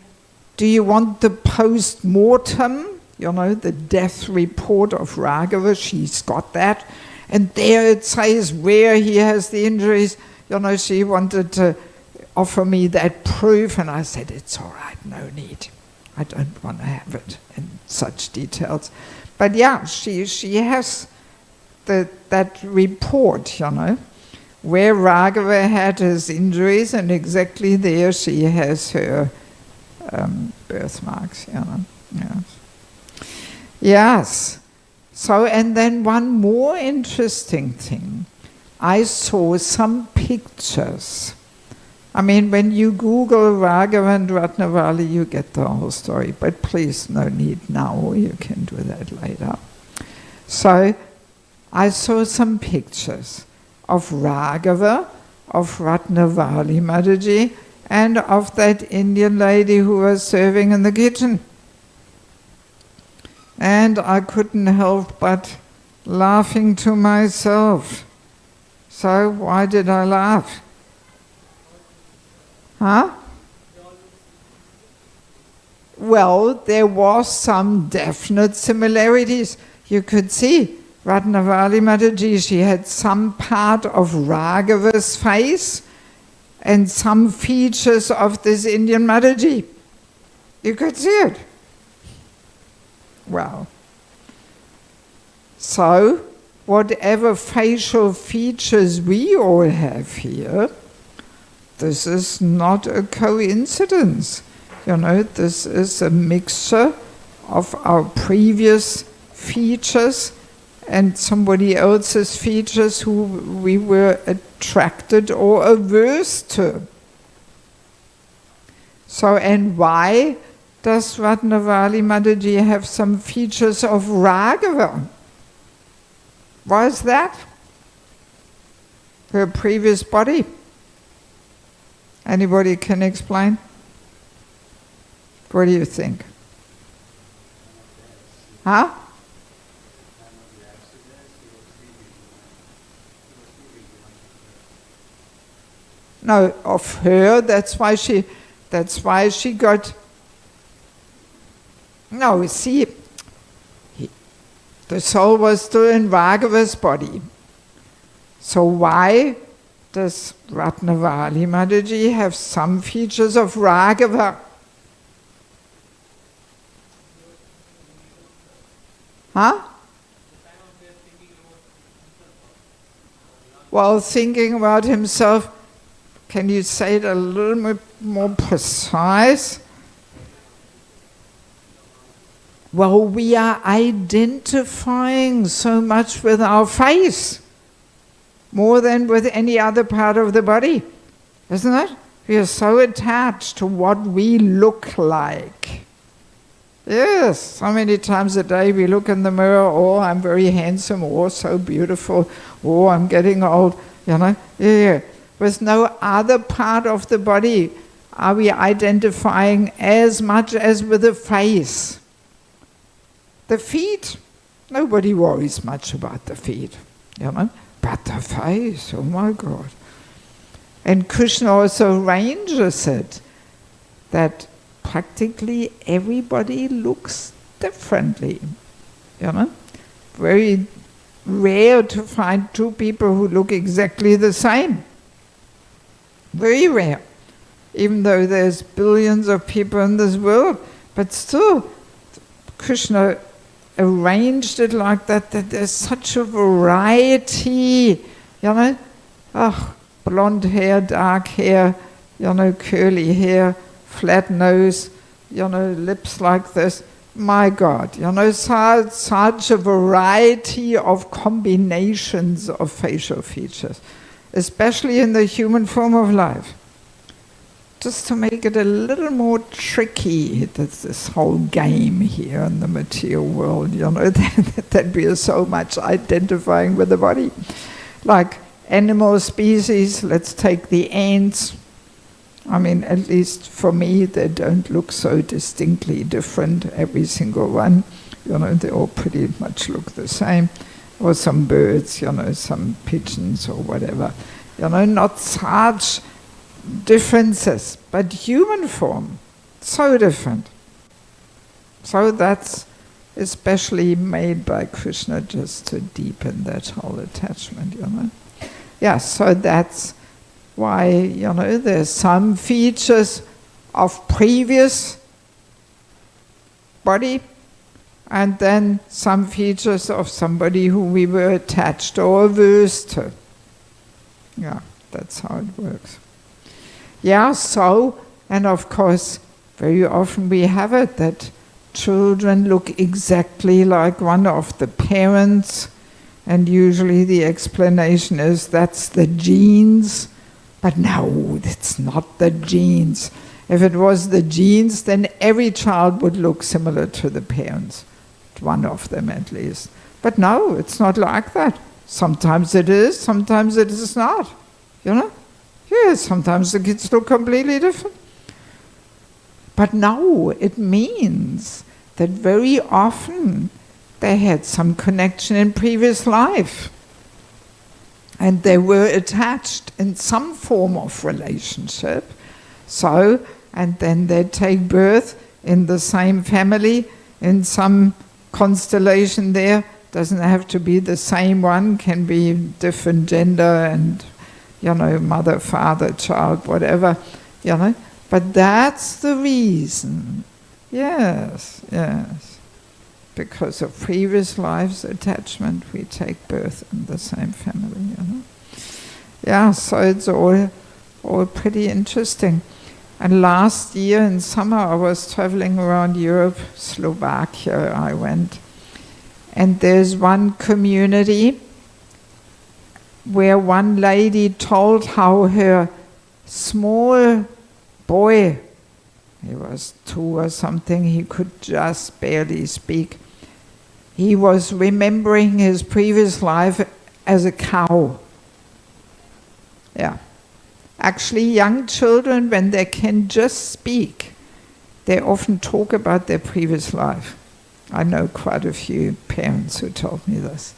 do you want the post-mortem, the death report of Raghava? She's got that. And there it says where he has the injuries. She wanted to offer me that proof, and I said, it's all right, no need. I don't want to have it in such details. But yeah, she has that report, where Raghava had his injuries, and exactly there she has her birthmarks, Yes. So, and then one more interesting thing. I saw some pictures. I mean, when you Google Raghava and Ratnavali, you get the whole story. But please, no need now. You can do that later. So, I saw some pictures of Raghava, of Ratnavali Mataji, and of that Indian lady who was serving in the kitchen. And I couldn't help but laughing to myself. So why did I laugh? Huh? Well, there was some definite similarities. You could see Ratnavali Mataji, she had some part of Raghava's face and some features of this Indian Mataji. You could see it. Wow. So, whatever facial features we all have here, this is not a coincidence. This is a mixture of our previous features and somebody else's features who we were attracted or averse to. So, and why does Ratnavali Mataji have some features of Raghava? Why is that? Her previous body. Anybody can explain? What do you think? Huh? No, of her, that's why she got... No, see, the soul was still in Raghava's body. So why does Ratnavali Mataji have some features of Raghava? Huh? While thinking about himself, can you say it a little bit more precise? Well, we are identifying so much with our face, more than with any other part of the body, isn't it? We are so attached to what we look like. Yes, so many times a day we look in the mirror, oh, I'm very handsome, oh, so beautiful, oh, I'm getting old, you know. Yeah. With no other part of the body are we identifying as much as with the face. The feet, nobody worries much about the feet, you know, but the face, oh my God. And Krishna also arranges it that practically everybody looks differently, you know. Very rare to find two people who look exactly the same. Very rare. Even though there's billions of people in this world, but still Krishna arranged it like that there's such a variety, you know. Oh, blonde hair, dark hair, you know, curly hair, flat nose, you know, lips like this. My God, you know, such a variety of combinations of facial features, especially in the human form of life. Just to make it a little more tricky, that's this whole game here in the material world, you know, that we are so much identifying with the body. Like animal species, let's take the ants. I mean, at least for me, they don't look so distinctly different, every single one. You know, they all pretty much look the same. Or some birds, you know, some pigeons or whatever. You know, not such differences, but human form, so different. So that's especially made by Krishna just to deepen that whole attachment, you know. Yeah, so that's why, you know, there's some features of previous body and then some features of somebody who we were attached or averse to. Yeah, that's how it works. Yeah, so, and of course, very often we have it that children look exactly like one of the parents, and usually the explanation is that's the genes. But no, it's not the genes. If it was the genes, then every child would look similar to the parents, one of them at least. But no, it's not like that. Sometimes it is, sometimes it is not, you know? Yes, sometimes the kids look completely different. But no, it means that very often they had some connection in previous life. And they were attached in some form of relationship. So, and then they take birth in the same family, in some constellation there. Doesn't have to be the same one, can be different gender and, you know, mother, father, child, whatever, you know. But that's the reason. Yes, yes. Because of previous lives' attachment, we take birth in the same family, you know. Yeah, so it's all pretty interesting. And last year in summer, I was traveling around Europe, Slovakia I went. And there's one community where one lady told how her small boy, he was 2 or something, he could just barely speak. He was remembering his previous life as a cow. Yeah. Actually, young children, when they can just speak, they often talk about their previous life. I know quite a few parents who told me this.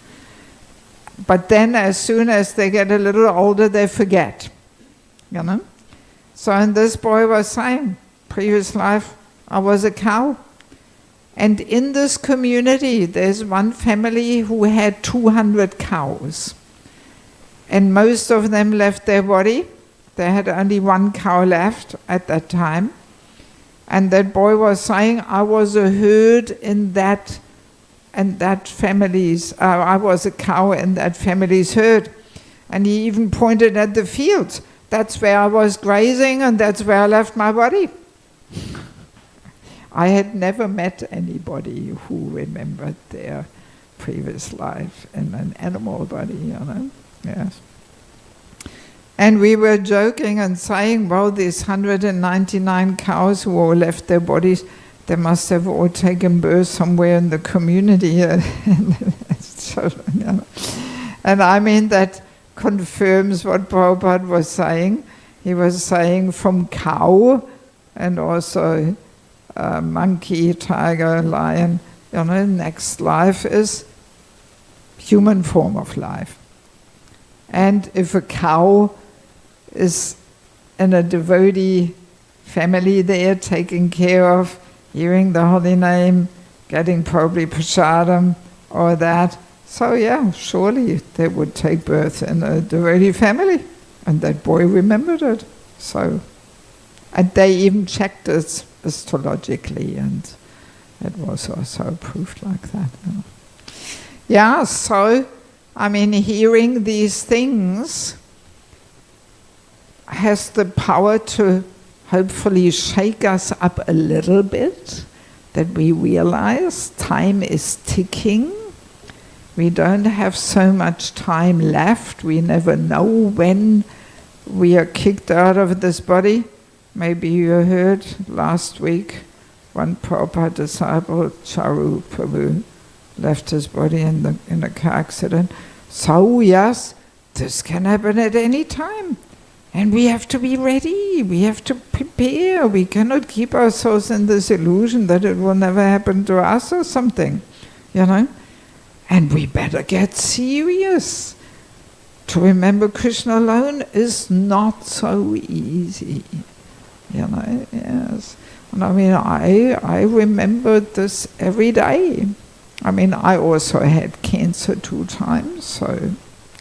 But then as soon as they get a little older, they forget. You know? So, and this boy was saying, previous life, I was a cow. And in this community, there's one family who had 200 cows. And most of them left their body. They had only 1 cow left at that time. And that boy was saying, I was a herd in that family's, I was a cow in that family's herd. And he even pointed at the fields. That's where I was grazing and that's where I left my body. I had never met anybody who remembered their previous life in an animal body, you know. Yes. And we were joking and saying, well, these 199 cows who all left their bodies, they must have all taken birth somewhere in the community. Children, you know. And I mean, that confirms what Prabhupada was saying. He was saying from cow and also monkey, tiger, lion, you know, next life is human form of life. And if a cow is in a devotee family there, taken care of, hearing the holy name, getting probably prasadam or that, so yeah, surely they would take birth in a devotee family. And that boy remembered it. So, and they even checked it astrologically, and it was also proved like that. You know. Yeah, so, I mean, hearing these things has the power to hopefully shake us up a little bit, that we realize time is ticking. We don't have so much time left. We never know when we are kicked out of this body. Maybe you heard last week one Prabhupada disciple, Charu Prabhu, left his body in a car accident. So yes, this can happen at any time. And we have to be ready. We have to prepare. We cannot keep ourselves in this illusion that it will never happen to us or something, you know. And we better get serious. To remember Krishna alone is not so easy, you know. Yes, and I mean, I remembered this every day. I mean, I also had cancer 2 times, so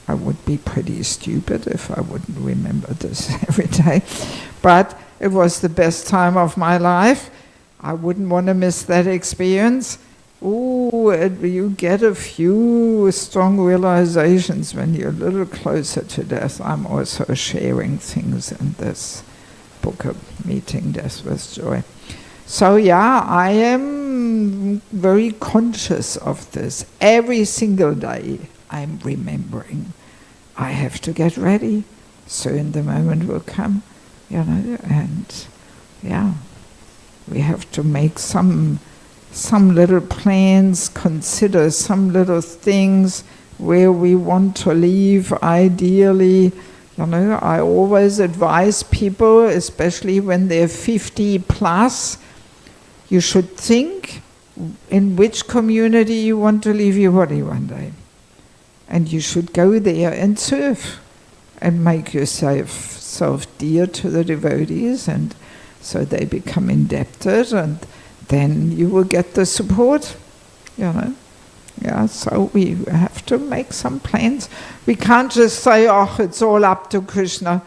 I would be pretty stupid if I wouldn't remember this every day. But it was the best time of my life. I wouldn't want to miss that experience. Ooh, you get a few strong realizations when you're a little closer to death. I'm also sharing things in this book of Meeting Death with Joy. So yeah, I am very conscious of this. Every single day I'm remembering. I have to get ready. Soon the moment will come, you know, and yeah, we have to make some little plans, consider some little things where we want to live ideally. You know, I always advise people, especially when they're 50 plus, you should think in which community you want to leave your body one day. And you should go there and serve and make yourself dear to the devotees, and so they become indebted, and then you will get the support, you know. Yeah, so we have to make some plans. We can't just say, oh, it's all up to Krishna.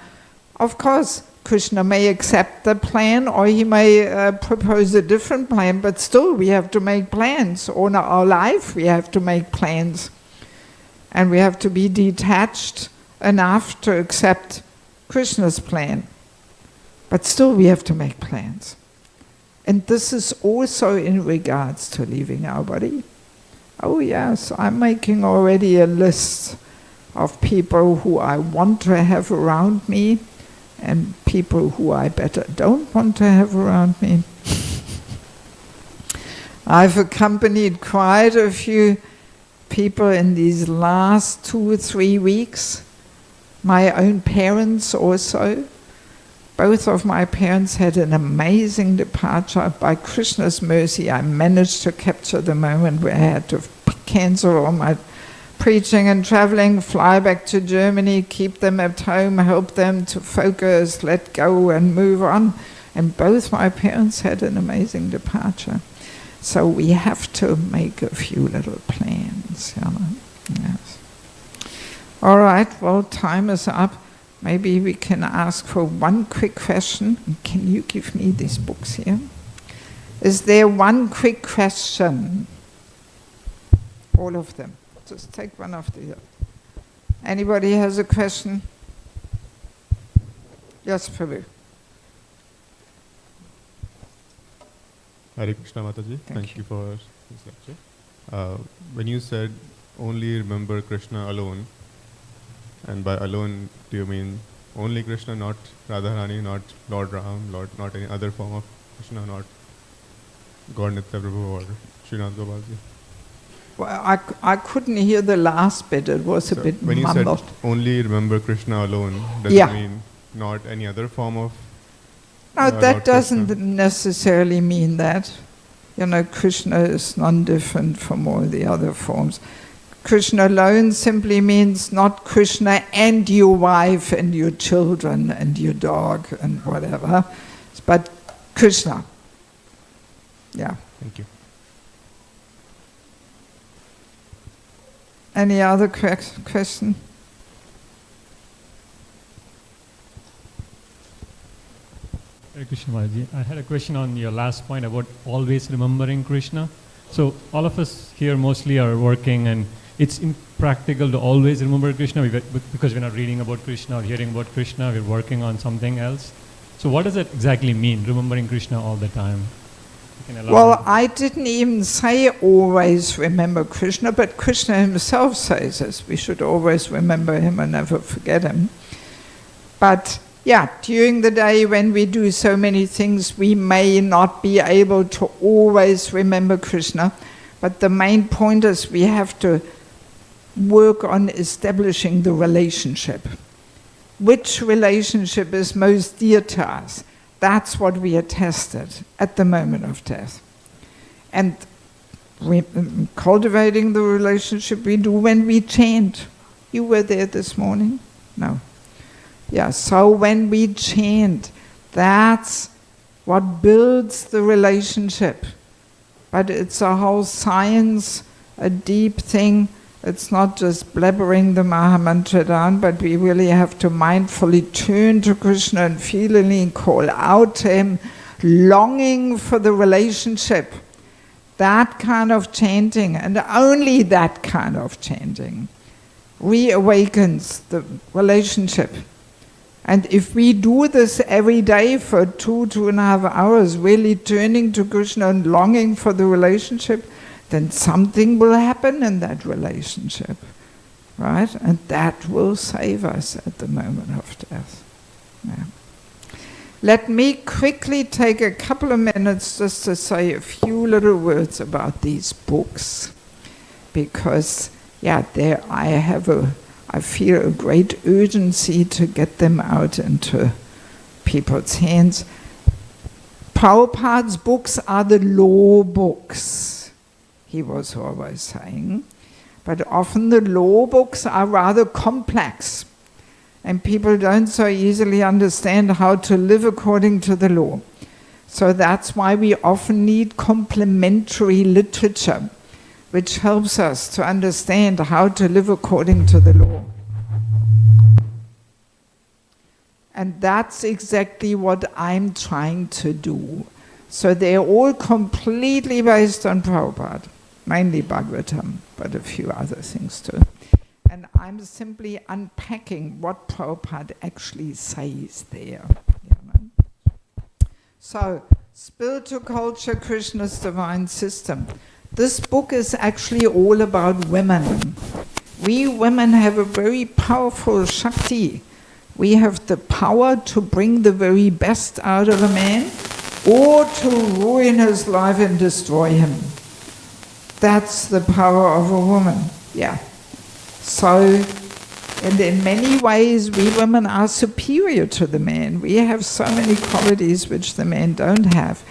Of course, Krishna may accept the plan, or he may propose a different plan, but still we have to make plans. All our life we have to make plans. And we have to be detached enough to accept Krishna's plan. But still we have to make plans. And this is also in regards to leaving our body. Oh yes, I'm making already a list of people who I want to have around me and people who I better don't want to have around me. I've accompanied quite a few people in these last 2 or 3 weeks. My own parents also. Both of my parents had an amazing departure. By Krishna's mercy, I managed to capture the moment where I had to cancel all my preaching and traveling, fly back to Germany, keep them at home, help them to focus, let go and move on. And both my parents had an amazing departure. So we have to make a few little plans, you know. Yes. All right, well, time is up. Maybe we can ask for one quick question. Can you give me these books here? Is there one quick question? All of them. Just take one after the other. Anybody has a question? Yes, Prabhu. Hare Krishna Mataji, thank you for this lecture. When you said only remember Krishna alone, and by alone do you mean only Krishna, not Radharani, not Lord Ram, not any other form of Krishna, not God Nitya Prabhu or Srinath Gopalji? Well, I couldn't hear the last bit. It was a bit when mumbled. You said only remember Krishna alone, does Yeah. it mean not any other form of No, that Lord doesn't Krishna? necessarily mean that. You know, Krishna is non-different from all the other forms. Krishna alone simply means not Krishna and your wife and your children and your dog and whatever, but Krishna. Yeah. Thank you. Any other question? Hare Krishna Maharaj. I had a question on your last point about always remembering Krishna. So all of us here mostly are working and it's impractical to always remember Krishna because we're not reading about Krishna or hearing about Krishna, we're working on something else. So what does that exactly mean, remembering Krishna all the time? You can elaborate. Well, I didn't even say always remember Krishna, but Krishna himself says this. We should always remember him and never forget him. But yeah, during the day when we do so many things, we may not be able to always remember Krishna. But the main point is we have to work on establishing the relationship. Which relationship is most dear to us? That's what we are tested at the moment of death. And cultivating the relationship we do when we chant. You were there this morning? No. Yeah, so when we chant, that's what builds the relationship. But it's a whole science, a deep thing. It's not just blabbering the Maha Mantra down, but we really have to mindfully turn to Krishna and feelingly call out to him, longing for the relationship. That kind of chanting, and only that kind of chanting, reawakens the relationship. And if we do this every day for 2.5 hours, really turning to Krishna and longing for the relationship, then something will happen in that relationship, right? And that will save us at the moment of death. Yeah. Let me quickly take a couple of minutes just to say a few little words about these books, because, yeah, I feel a great urgency to get them out into people's hands. Prabhupada's books are the law books, he was always saying. But often the law books are rather complex, and people don't so easily understand how to live according to the law. So that's why we often need complementary literature, which helps us to understand how to live according to the law. And that's exactly what I'm trying to do. So they're all completely based on Prabhupada, mainly Bhagavatam, but a few other things too. And I'm simply unpacking what Prabhupada actually says there. So, Spiritual Culture, Krishna's Divine System. This book is actually all about women. We women have a very powerful Shakti. We have the power to bring the very best out of a man or to ruin his life and destroy him. That's the power of a woman. Yeah. So, and in many ways, we women are superior to the men. We have so many qualities which the men don't have.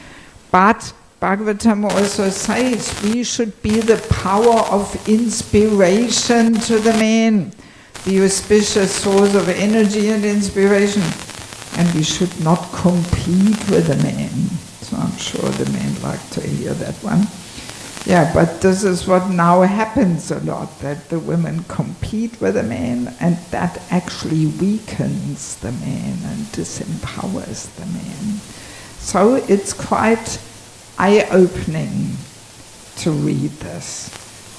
But Bhagavatam also says we should be the power of inspiration to the men, the auspicious source of energy and inspiration. And we should not compete with the men. So I'm sure the men like to hear that one. Yeah, but this is what now happens a lot, that the women compete with the men, and that actually weakens the men and disempowers the men. So it's quite eye-opening to read this.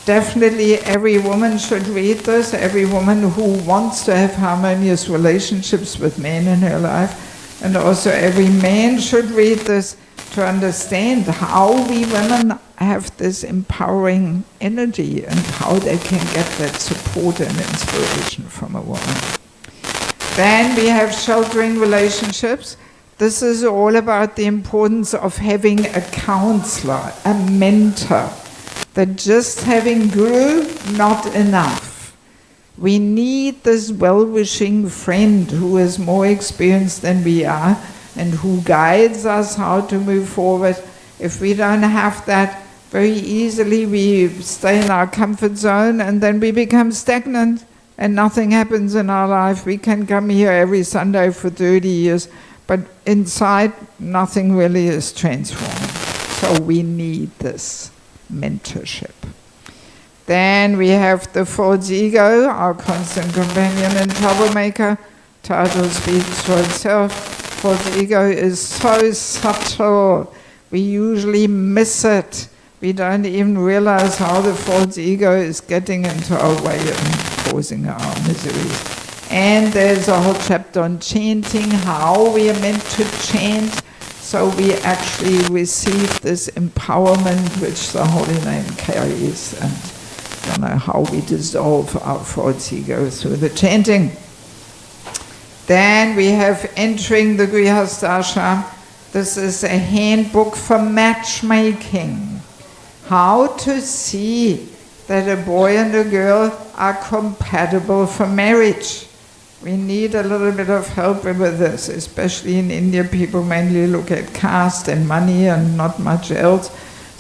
Definitely every woman should read this, every woman who wants to have harmonious relationships with men in her life, and also every man should read this to understand how we women have this empowering energy and how they can get that support and inspiration from a woman. Then we have sheltering relationships. This is all about the importance of having a counselor, a mentor. That just having guru, not enough. We need this well-wishing friend who is more experienced than we are and who guides us how to move forward. If we don't have that, very easily we stay in our comfort zone and then we become stagnant and nothing happens in our life. We can come here every Sunday for 30 years, but inside nothing really is transformed. So we need this mentorship. Then we have the false ego, our constant companion and troublemaker. Title speaks for itself. False ego is so subtle. We usually miss it. We don't even realize how the false ego is getting into our way and causing our miseries. And there's a whole chapter on chanting, how we are meant to chant, so we actually receive this empowerment which the holy name carries, and how we dissolve our false ego through the chanting. Then we have entering the Grihastha ashram. This is a handbook for matchmaking. How to see that a boy and a girl are compatible for marriage. We need a little bit of help with this, especially in India. People mainly look at caste and money and not much else.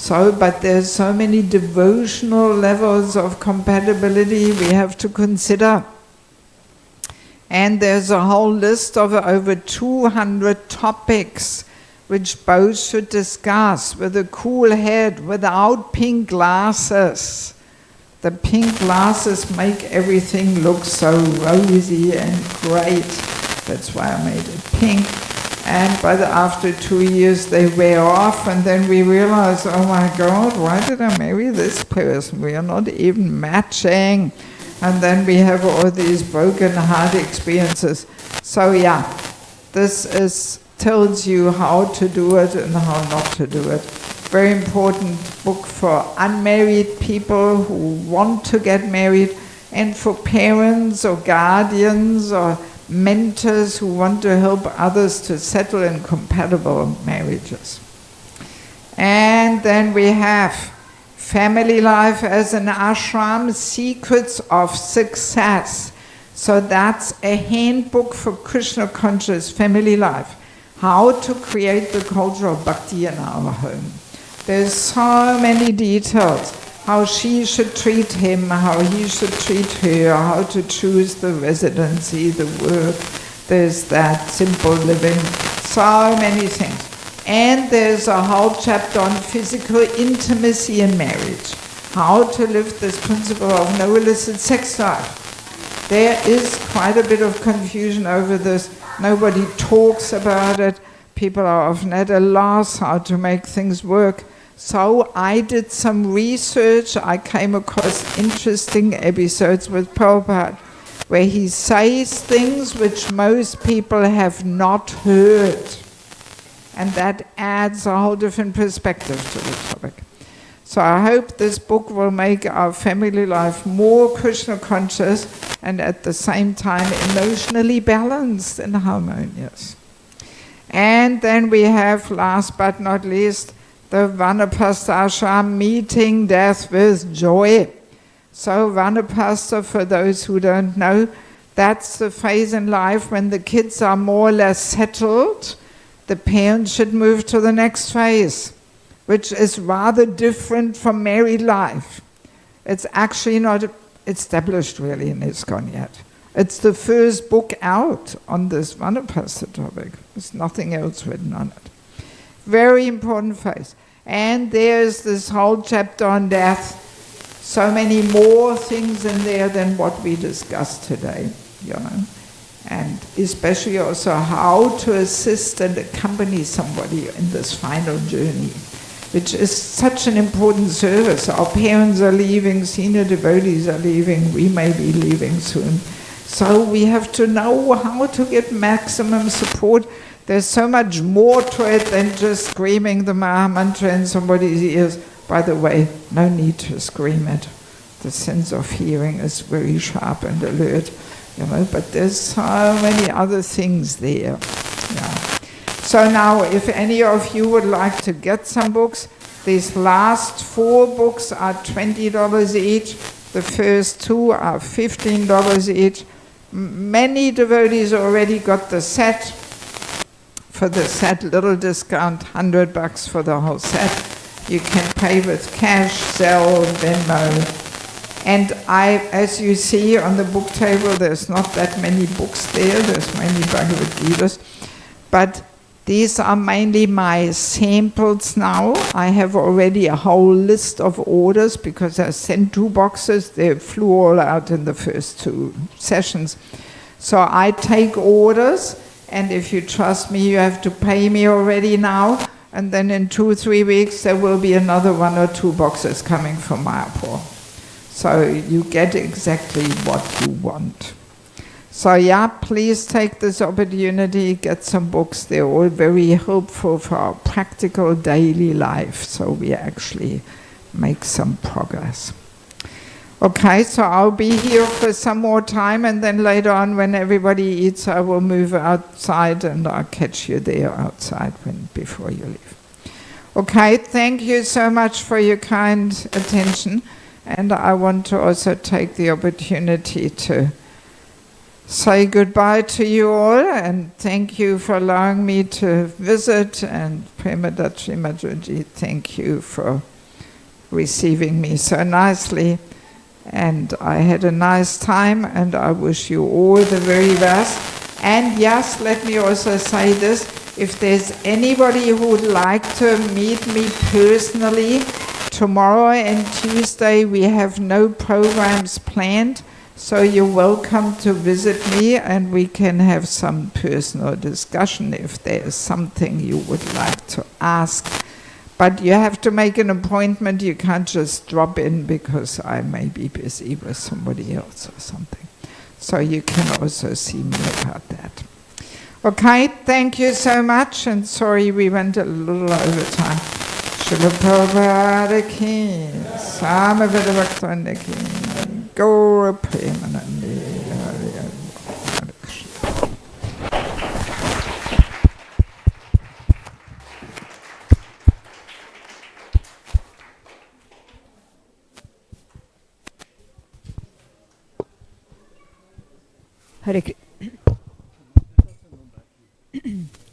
But there's so many devotional levels of compatibility we have to consider. And there's a whole list of over 200 topics which both should discuss with a cool head, without pink glasses. The pink glasses make everything look so rosy and great. That's why I made it pink. And after 2 years they wear off, and then we realize, oh my God, why did I marry this person? We are not even matching. And then we have all these broken heart experiences. So yeah, this tells you how to do it and how not to do it. Very important book for unmarried people who want to get married, and for parents or guardians or mentors who want to help others to settle in compatible marriages. And then we have Family Life as an Ashram, Secrets of Success. So that's a handbook for Krishna conscious family life. How to create the culture of bhakti in our home. There's so many details. How she should treat him, how he should treat her, how to choose the residency, the work. There's that simple living. So many things. And there's a whole chapter on physical intimacy in marriage. How to live this principle of no illicit sex life. There is quite a bit of confusion over this. Nobody talks about it. People are often at a loss how to make things work. So I did some research. I came across interesting episodes with Prabhupada where he says things which most people have not heard. And that adds a whole different perspective to the topic. So I hope this book will make our family life more Krishna conscious and at the same time emotionally balanced and harmonious. And then we have, last but not least, the Vanapasta ashram, meeting death with joy. So Vanapasta, for those who don't know, that's the phase in life when the kids are more or less settled. The parents should move to the next phase, which is rather different from married life. It's actually not established really in ISKCON yet. It's the first book out on this Vanapasta topic. There's nothing else written on it. Very important phase. And there's this whole chapter on death. So many more things in there than what we discussed today, you know. And especially also how to assist and accompany somebody in this final journey, which is such an important service. Our parents are leaving, senior devotees are leaving, we may be leaving soon. So we have to know how to get maximum support. There's so much more to it than just screaming the Maha Mantra in somebody's ears. By the way, no need to scream it. The sense of hearing is very sharp and alert, you know, but there's so many other things there. Yeah. So now, if any of you would like to get some books, these last 4 books are $20 each. The first 2 are $15 each. Many devotees already got the set. For the set, little discount, $100 for the whole set. You can pay with cash, Zelle, Venmo. And as you see on the book table, there's not that many books there. There's many Bhagavad Gitas. But these are mainly my samples now. I have already a whole list of orders because I sent 2 boxes. They flew all out in the first 2 sessions. So I take orders, and if you trust me, you have to pay me already now. And then in 2-3 weeks, there will be another 1 or 2 boxes coming from Mayapur. So you get exactly what you want. So yeah, please take this opportunity, get some books. They're all very helpful for our practical daily life, so we actually make some progress. Okay, so I'll be here for some more time, and then later on when everybody eats, I will move outside and I'll catch you there outside before you leave. Okay, thank you so much for your kind attention. And I want to also take the opportunity to say goodbye to you all and thank you for allowing me to visit. And Premadatri Madhuji, thank you for receiving me so nicely. And I had a nice time, and I wish you all the very best. And yes, let me also say this, if there's anybody who would like to meet me personally, tomorrow and Tuesday we have no programs planned, so you're welcome to visit me and we can have some personal discussion if there is something you would like to ask. But you have to make an appointment, you can't just drop in because I may be busy with somebody else or something. So you can also see me about that. Okay, thank you so much, and sorry we went a little over time. Srila Prabhupada ki, Samaveda Bhaktivinoda ki, Gaura Premanandi, Hare Krishna.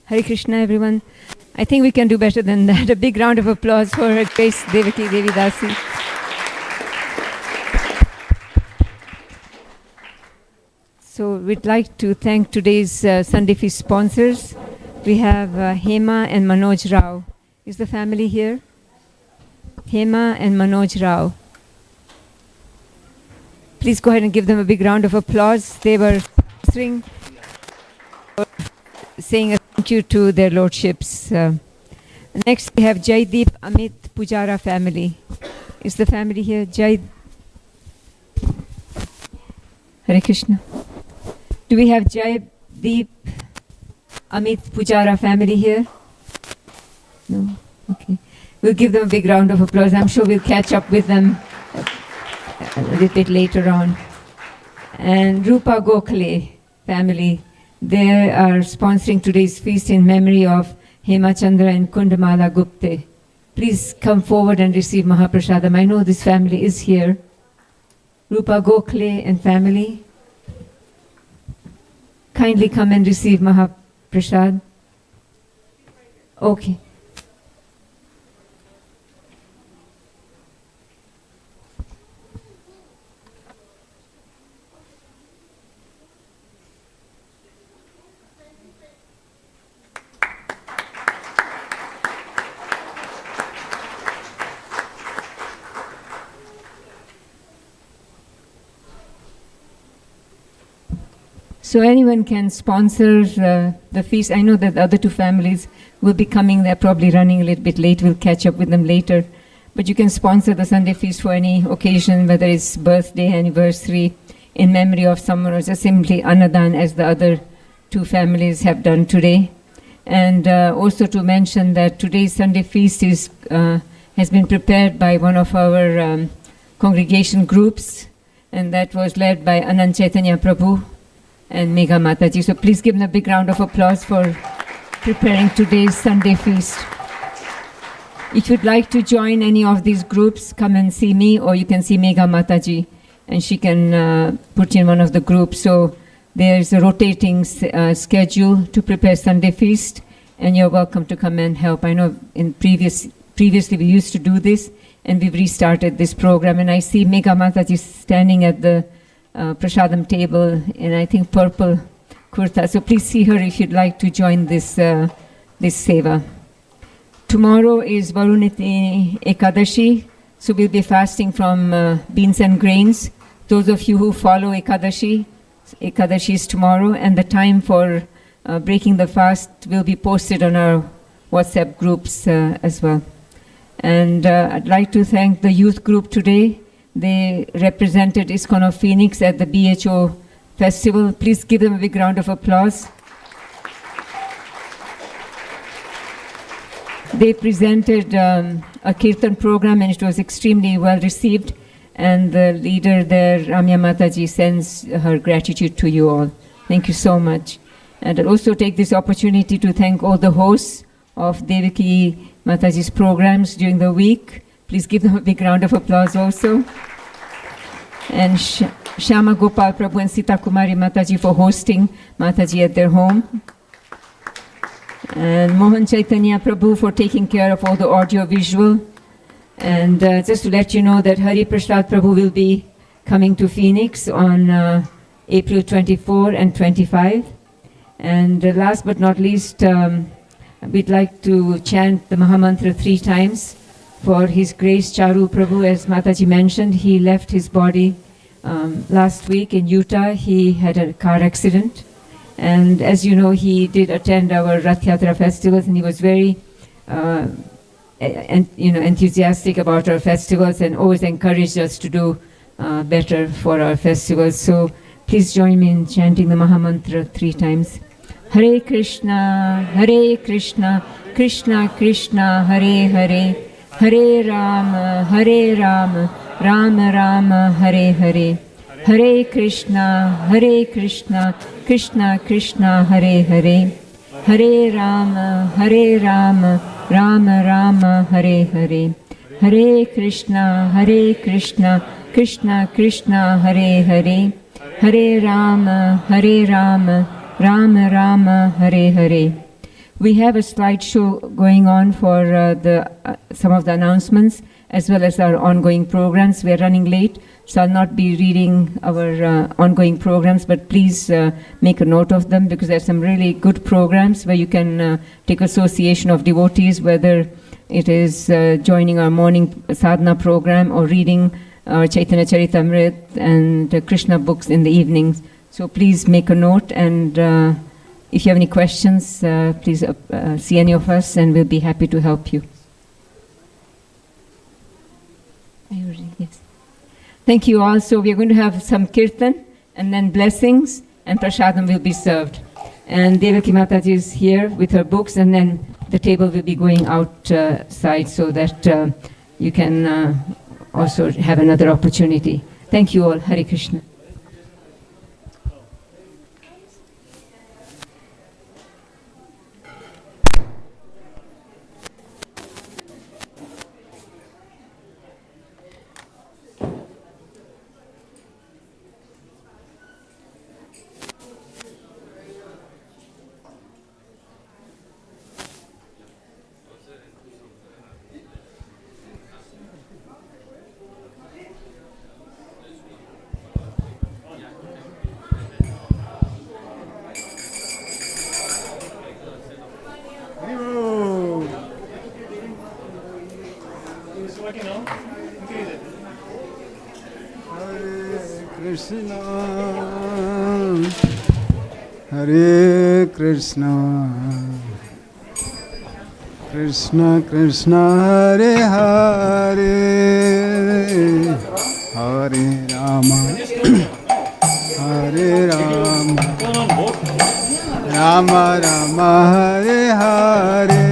Hare Krishna, everyone. I think we can do better than that. A big round of applause for Her Grace Devaki Devi Dasi. So we'd like to thank today's Sunday Feast sponsors. We have Hema and Manoj Rao. Is the family here? Hema and Manoj Rao. Please go ahead and give them a big round of applause. They were saying a thank you to their lordships. Next we have Jaideep Amit Pujara family. Is the family here? Hare Krishna. Do we have Jaideep Amit Pujara family here? No? Okay. We'll give them a big round of applause. I'm sure we'll catch up with them a little bit later on. And Rupa Gokhale family, they are sponsoring today's feast in memory of Hemachandra and Kundamala Gupte. Please come forward and receive Mahaprasadam. I know this family is here. Rupa Gokhale and family, kindly come and receive Mahaprasad. Okay. So anyone can sponsor the feast. I know that the other two families will be coming. They're probably running a little bit late. We'll catch up with them later. But you can sponsor the Sunday feast for any occasion, whether it's birthday, anniversary, in memory of someone, or just simply Annadan, as the other two families have done today. And also to mention that today's Sunday feast has been prepared by one of our congregation groups, and that was led by Anand Chaitanya Prabhu and Megha Mataji. So please give them a big round of applause for preparing today's Sunday feast. If you'd like to join any of these groups, come and see me, or you can see Megha Mataji, and she can put you in one of the groups. So there's a rotating schedule to prepare Sunday feast, and you're welcome to come and help. I know previously we used to do this, and we've restarted this program. And I see Megha Mataji standing at the prasadam table in, I think, purple kurta. So please see her if you'd like to join this seva. Tomorrow is Varuniti Ekadashi, so we'll be fasting from beans and grains. Those of you who follow Ekadashi is tomorrow, and the time for breaking the fast will be posted on our WhatsApp groups as well. And I'd like to thank the youth group today. They represented ISKCON of Phoenix at the BHO festival. Please give them a big round of applause. They presented a kirtan program, and it was extremely well received. And the leader there, Ramya Mataji, sends her gratitude to you all. Thank you so much. And I'll also take this opportunity to thank all the hosts of Devaki Mataji's programs during the week. Please give them a big round of applause also. And Shama Gopal Prabhu and Sita Kumari Mataji for hosting Mataji at their home. And Mohan Chaitanya Prabhu for taking care of all the audio visual. And just to let you know that Hari Prasad Prabhu will be coming to Phoenix on April 24 and 25. And last but not least, we'd like to chant the Mahamantra 3 times for His Grace Charu Prabhu. As Mataji mentioned, he left his body last week in Utah. He had a car accident. And as you know, he did attend our Rath Yatra festivals, and he was very enthusiastic about our festivals and always encouraged us to do better for our festivals. So please join me in chanting the Mahamantra 3 times. Hare Krishna, Krishna Krishna, Hare Hare, Hare Rama, Rama Rama, Hare Hare. Hare Krishna, Krishna Krishna, Hare Hare, Hare Rama, Rama Rama, Hare Hare. Hare Krishna, Krishna Krishna, Hare Hare, Hare Rama, Rama Rama, Hare Hare. We have a slideshow going on for some of the announcements as well as our ongoing programs. We are running late, so I'll not be reading our ongoing programs, but please make a note of them, because there are some really good programs where you can take association of devotees, whether it is joining our morning sadhana program or reading our Chaitanya Charitamrita and Krishna books in the evenings. So please make a note, and if you have any questions, please see any of us, and we'll be happy to help you. Yes. Thank you all. So we are going to have some kirtan and then blessings, and prasadam will be served. And Devaki Mataji is here with her books, and then the table will be going outside so that you can also have another opportunity. Thank you all. Hare Krishna. Krishna, Hare Krishna, Krishna Krishna, Hare Hare, Hare Rama, Hare Rama, Rama Rama, Hare Hare.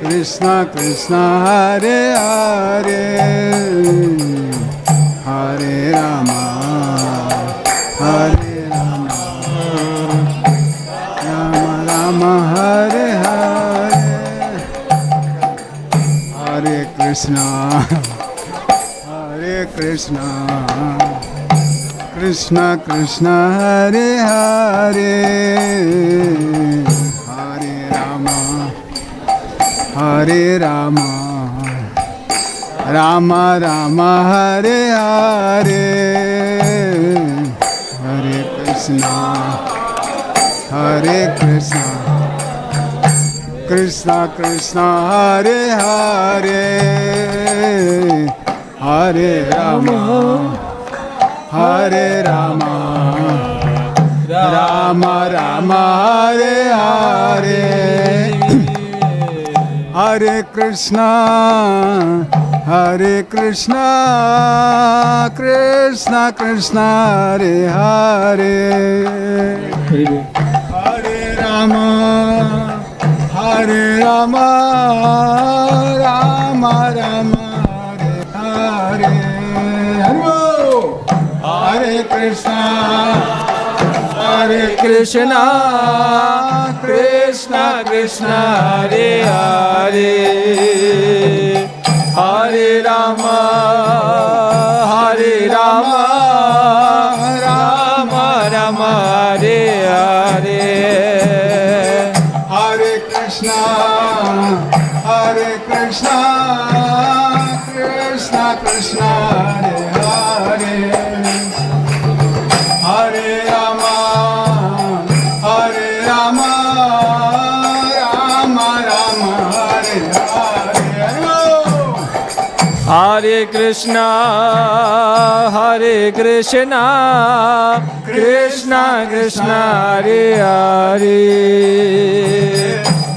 Krishna Krishna Hare Hare, Hare Rama, Hare Rama, Rama Rama, Hare Hare, Hare Krishna, Hare Krishna, Krishna Krishna Hare Hare, Hare Rama, Hare Rama, Rama Rama, Hare Hare, Hare Krishna, Hare Krishna, Krishna Krishna, Hare Hare, Hare Rama, Hare Rama, Rama Rama, Hare Hare. Hare Krishna, Hare Krishna, Krishna Krishna, Hare Hare, Hare Rama, Hare Rama, Rama Rama, Hare Hare, Hare Krishna, Hare Krishna, Krishna Krishna, Hare Hare, Hare Rama, Hare Rama, Rama Rama, Hare Hare, Hare Krishna, Hare Krishna, Krishna Krishna, Hare Hare, Hare Rama, Hare Rama, Rama Rama, Hare Hare. Hare Krishna, Hare Krishna, Krishna Krishna, Hare Hare,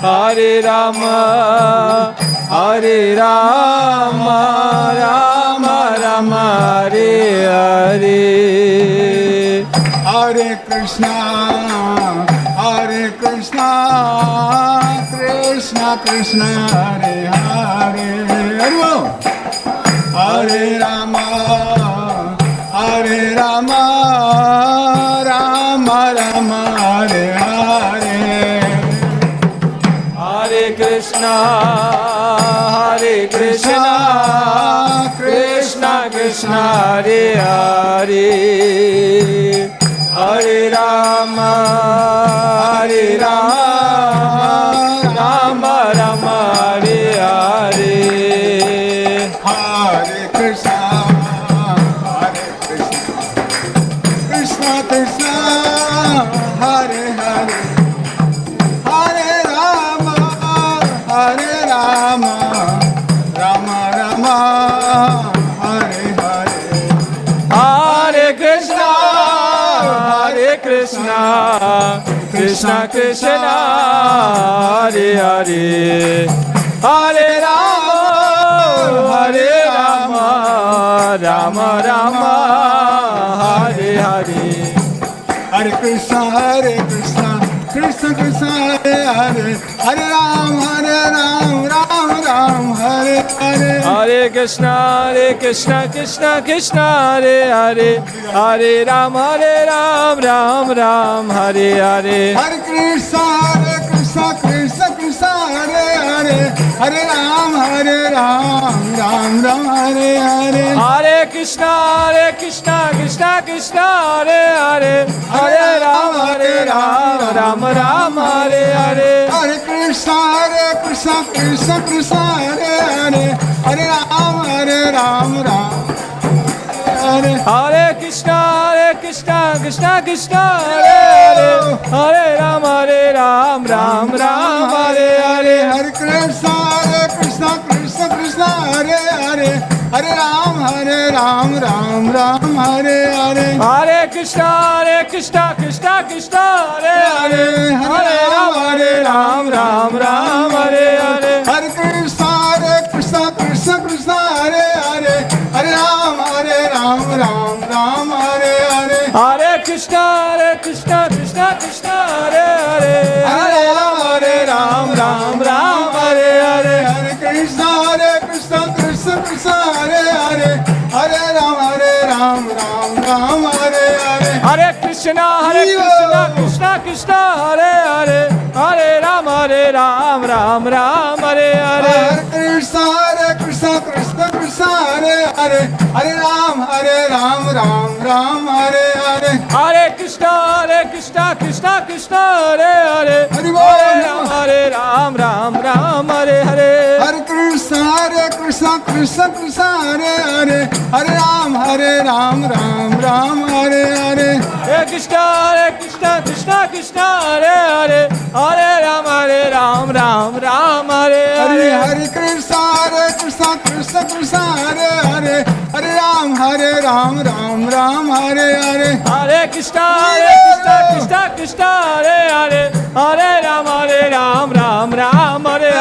Hare Rama, Hare Rama, Rama Rama, Hare Hare, Hare Krishna, Hare Krishna, Krishna Krishna, Hare Hare, Hare Rama, Hare Rama, Rama Rama, Hare Hare, Hare Krishna, Hare Krishna, Krishna Krishna, Hare Hare, Hare Rama, Hare Rama, Rama Rama, Hare Hare, Hare Krishna, Hare Krishna, Krishna Krishna, Hare Hare, Hare Rama, Hare Rama, Rama Rama, Hare Hare, Hare Krishna, Hare Krishna, Krishna Krishna, Hare Hare, Hare Rama, Hare Rama, Rama Rama, Hare Hare. Hare Krishna, Krishna Krishna, Hare Hare, Hare Ram, Ram Ram, Hare Hare. Hare Krishna, Krishna Krishna, Hare Hare, Hare Ram, Ram Ram, Hare Hare. Hare Krishna, Krishna Krishna, Hare Hare, Hare Ram, Ram Ram, Hare Hare. Hare Krishna, Krishna Krishna, Hare Hare, Hare Ram, Ram Ram, Hare Hare. Hare Krishna, Krishna Krishna, Hare Hare, Hare Ram, Ram Hare. Hare Krishna, Krishna Krishna, Hare Hare, Hare Ram, Ram Ram, Hare Hare. Hare Krishna, Krishna Krishna, Hare Hare, Hare Ram, Ram Hare Hare. Hare Krishna, Krishna Krishna, Hare Hare, Hare Ram, Ram Hare Hare. Hare Krishna, Krishna Krishna, Hare Hare, Hare Ram, Ram Hare Hare. Hare Krishna, Krishna Krishna, Hare Hare, Hare Ram, Ram Hare Hare. Hare Krishna, Krishna Krishna, Hare Hare, Hare Ram, Ram Hare Hare. Hare Krishna, Krishna Krishna, Hare Hare, Hare Ram, Ram Hare Hare. Hare Krishna, Krishna Krishna, Hare Hare, Hare Ram, Ram Hare Hare. Hare Krishna, Krishna Krishna, Hare Hare, Hare Hare Ram, Ram Hare Hare. Hare Krishna, Krishna Krishna, Hare Hare, Hare Ram, Ram Hare Hare. Hare Krishna, Krishna Krishna, Hare Hare, Hare Ram, Ram Hare Hare. Hare Krishna, Krishna Krishna, Hare Hare, Hare Ram, Ram Hare Hare. Hare Krishna, Krishna Krishna, Hare Hare, Hare Ram, Ram Hare Hare. Hare Krishna, Krishna Krishna, Hare Hare, Hare Ram, Ram Hare Hare. Hare Krishna, Krishna Krishna, Hare Hare, Hare Ram, Ram Hare Hare. Hare Krishna, Krishna Krishna, Hare Hare, Hare Ram, Ram Hare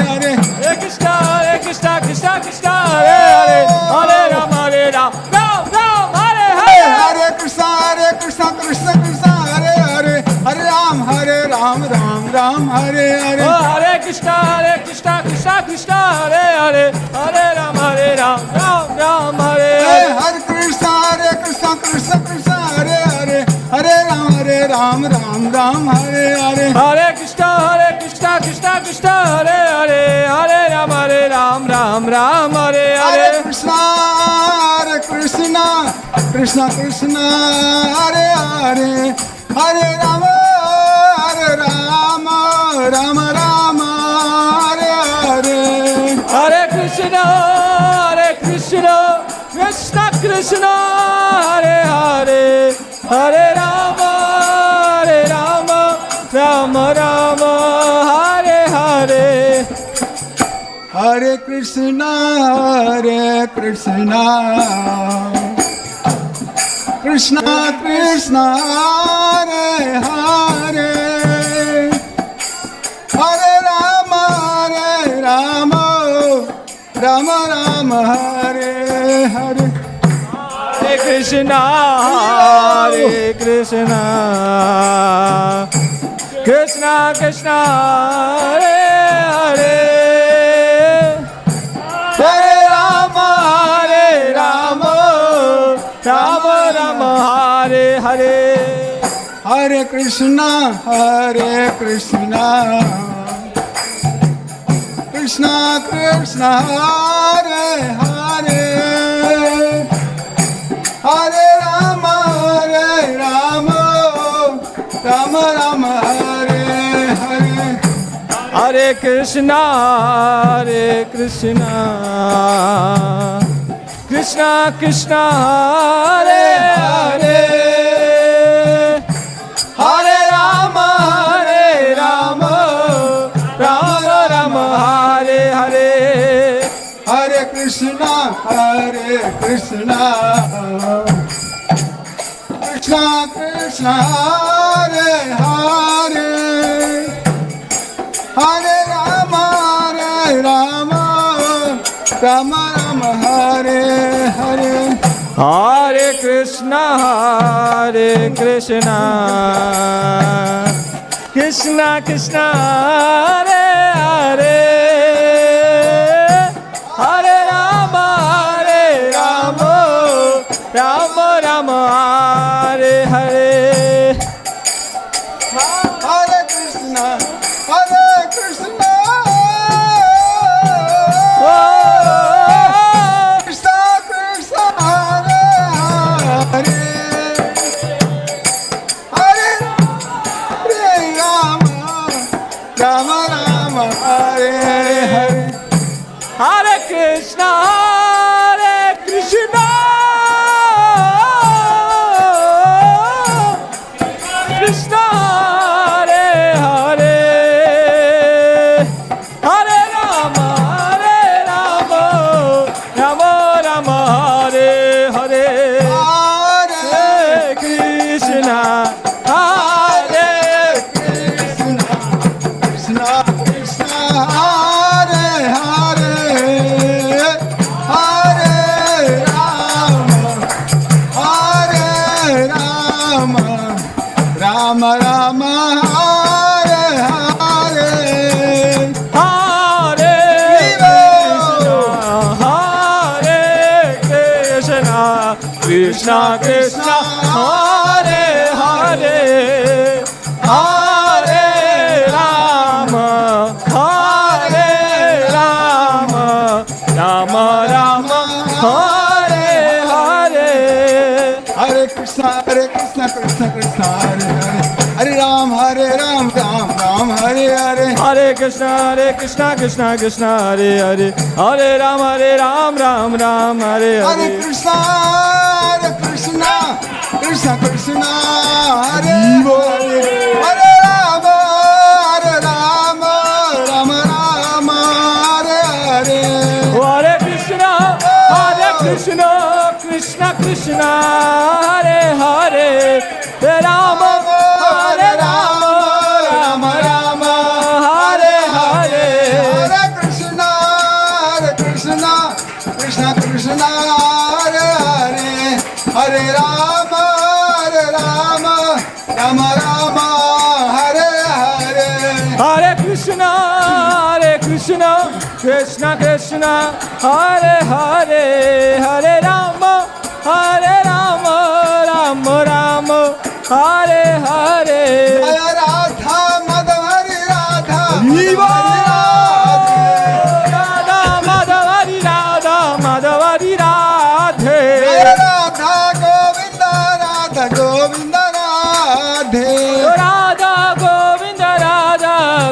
Hare. Hare Krishna, Krishna Krishna, Hare Hare, Hare Ram, Ram Hare Hare. Hare Krishna, Krishna Krishna, Hare Hare, Hare Ram, Ram Hare Hare. Hare Krishna, Krishna Krishna, Hare Hare, Hare Ram, Ram Hare Hare. Hare Krishna, Krishna Krishna, Hare Hare, Hare Ram, Ram Hare Hare. Hare Krishna, Krishna Krishna, Hare Hare, Hare Rama, Rama Hare Hare. Hare Krishna, Krishna Krishna, Hare Hare, Hare Rama, Rama Hare Hare. Hare Krishna, Krishna Krishna, Hare Hare, Hare Rama, Rama Hare Hare. Hare Krishna, Krishna Krishna, Hare Hare, Hare Rama, Rama Hare Hare. Hare Krishna, Krishna Krishna, Hare Hare, Hare Rama, Rama Hare Hare. Hare Krishna, Krishna Krishna, Hare Hare, Hare Rama Rama Hare Hare. Hare Krishna, Krishna Krishna, Hare Hare, Hare Rama, Rama Rama, Hare Hare. Hare Krishna, Hare Krishna. Oh, Krishna Krishna, Hare Hare. Hare Rama, Rama Rama, Hare Hare. Hare Krishna, Krishna Hare Hare, Hare Rama, Rama Rama, Hare Hare. Hare Krishna, Hare Krishna, Krishna Krishna, Hare Hare. Hare Rama, Rama Rama, Hare Hare. Hare Krishna, Krishna Krishna, Hare Hare, Hare Rama, Rama Rama, Hare Hare. Hare Krishna, Krishna Krishna, Hare Hare. Hare Ram, Ram Ram, Hare Hare. Hare Krishna, Krishna Krishna, Hare Hare, Hare Ram, Ram Ram, Hare Hare Hare. Krishna, Krishna Krishna, Hare Hare. Hare Rama, Rama Rama, Hare Hare. Hare Krishna, Krishna Krishna, Hare Hare, Hare Rama, Rama Rama, Hare Hare. Hare Krishna, Krishna Krishna, Hare Hare. Hare Rama, Rama Rama, Hare Hare. Hare Krishna, Krishna Krishna, Hare Hare, Hare Rama, Rama Rama, Hare Hare. Jaya Radha Madhavari Radha, Radha Madhavari Radhe. Jaya Radha Govinda Govinda Radhe. Radha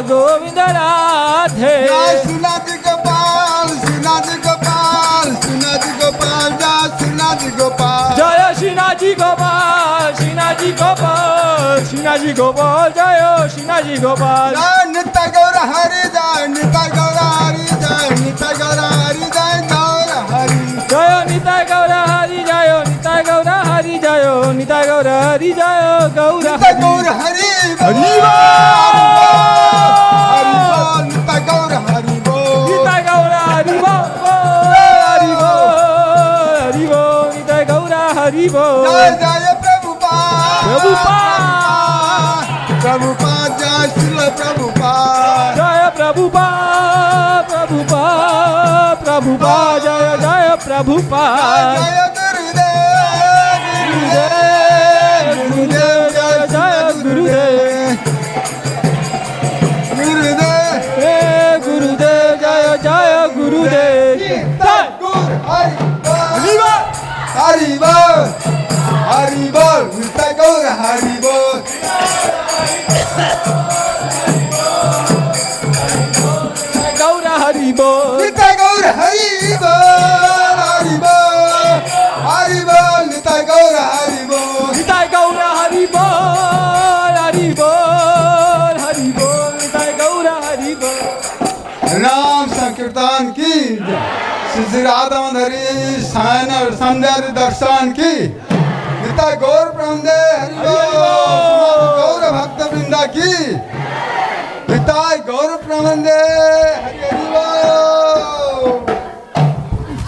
Govinda Radhe. Jai Srinath Gopal, Srinath Gopal, Srinath Gopal, Jai Srinath Gopal. Jaya Shinaji Gopal, Shinaji Gopal, Shinaji Gopal, Jaya Shinaji Gopal. Jai Nitya Gaura Hari, Jai Nitya Gaura Hari, Jai Nitya Gaura Hari, Jai Gaura Hari. Jaya Nitai Gaura Hari, Jaya Nitai Gaura Hari, Jaya Nitai Gaura Hari, Jaya Gaura Nitya Hari. Gaura Hari, Hari Hari Bol, Nitya Gaura Hari Bol. Nitai Gaura Hari Bo, Hari Bo, Hari Bo, Nitai Gaura Hari Bo. Jai Jai Prabhupada, Prabhupada, Prabhupada, Jai Srila Prabhupada. Jaya Prabhupada, Prabhupada, Prabhupada, Jaya Jaya Prabhupada. Jai Gurudev, Gurudev, Jaya Jaya Gurudev. Gurudev. Hey Gurudev, Jaya Jaya Gurudev. Hari Bol, Hari Bol, Nitya Gaura Hari Bol. Gaura Hari Bol. Nitya Gaura Hari Bol, Hari Bol, Hari Bol, Nitya Gaura Hari Bol. Nitai Gaura Hari Bol, Hari Bol, Hari Bol, Nitai Gaura Hari Bol. नाम संकीर्तन की श्री राधा मधुरी सायन और संध्या दर्शन की निता गौर प्रमदे हरि गौर भक्त वृंदा की निता गौर प्रमदे हरि हरि बोल।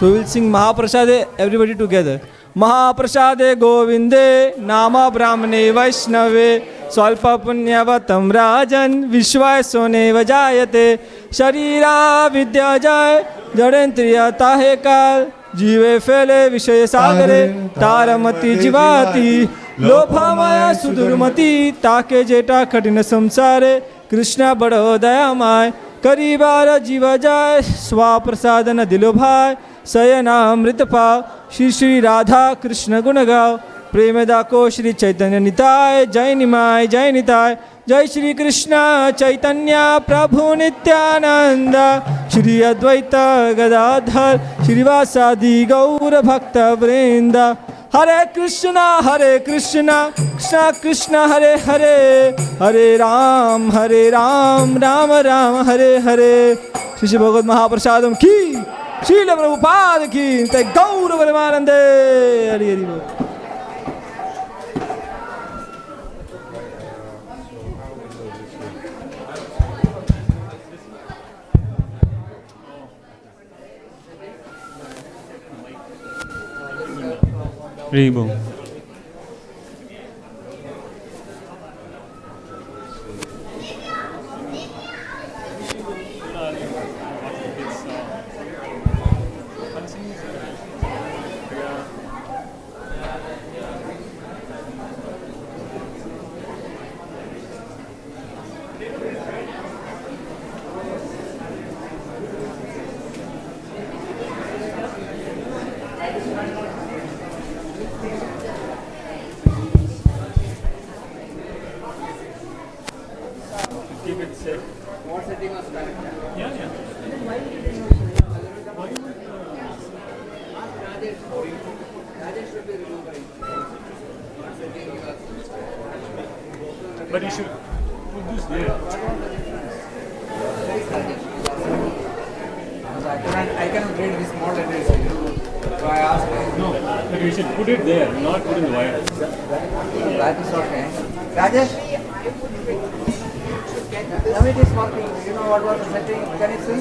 So we will sing Mahaprasade, everybody together. Mahaprasade Govinde, Nama Brahmane Vaishnave, Swalpa Punyavatam Rajan, Vishwaya Sone Vajayate, Sharira Vidya Jai, Jadentriya Tahe Kal, Jive Fele Vishaya Sagare, Taramati Jivati, Lopha Maya Sudurmati, Take Jeta Katina Samsare, Krishna Bado Dayamai, Karibara Jiva Jai, Swaprasadana Dilobhai, Sayana Amritapa, Shri Shri Radha Krishna Gunagav, Premedako Shri Chaitanya Nitai, Jai Nimai, Jai Nitai, Jai Shri Krishna Chaitanya Prabhu Nityananda, Shri Advaita Gadadhar, Shri Vasadi Gaura Bhakta Vrinda, Hare Krishna, Krishna Krishna, Hare Hare, Hare Ram, Ram Ram, Hare Hare. Shri Shri Bhagavad Mahaprasadam ki, Srila Prabhupada ki, Jai Gaura Paramanande, Hare Hare Bol. Hare Bol. But you should put this there. I cannot read this small letters. So I asked. No, but you should put it there, not put in the wire. That is okay. Rajesh? Now it is working. You know what was the setting? Can you see?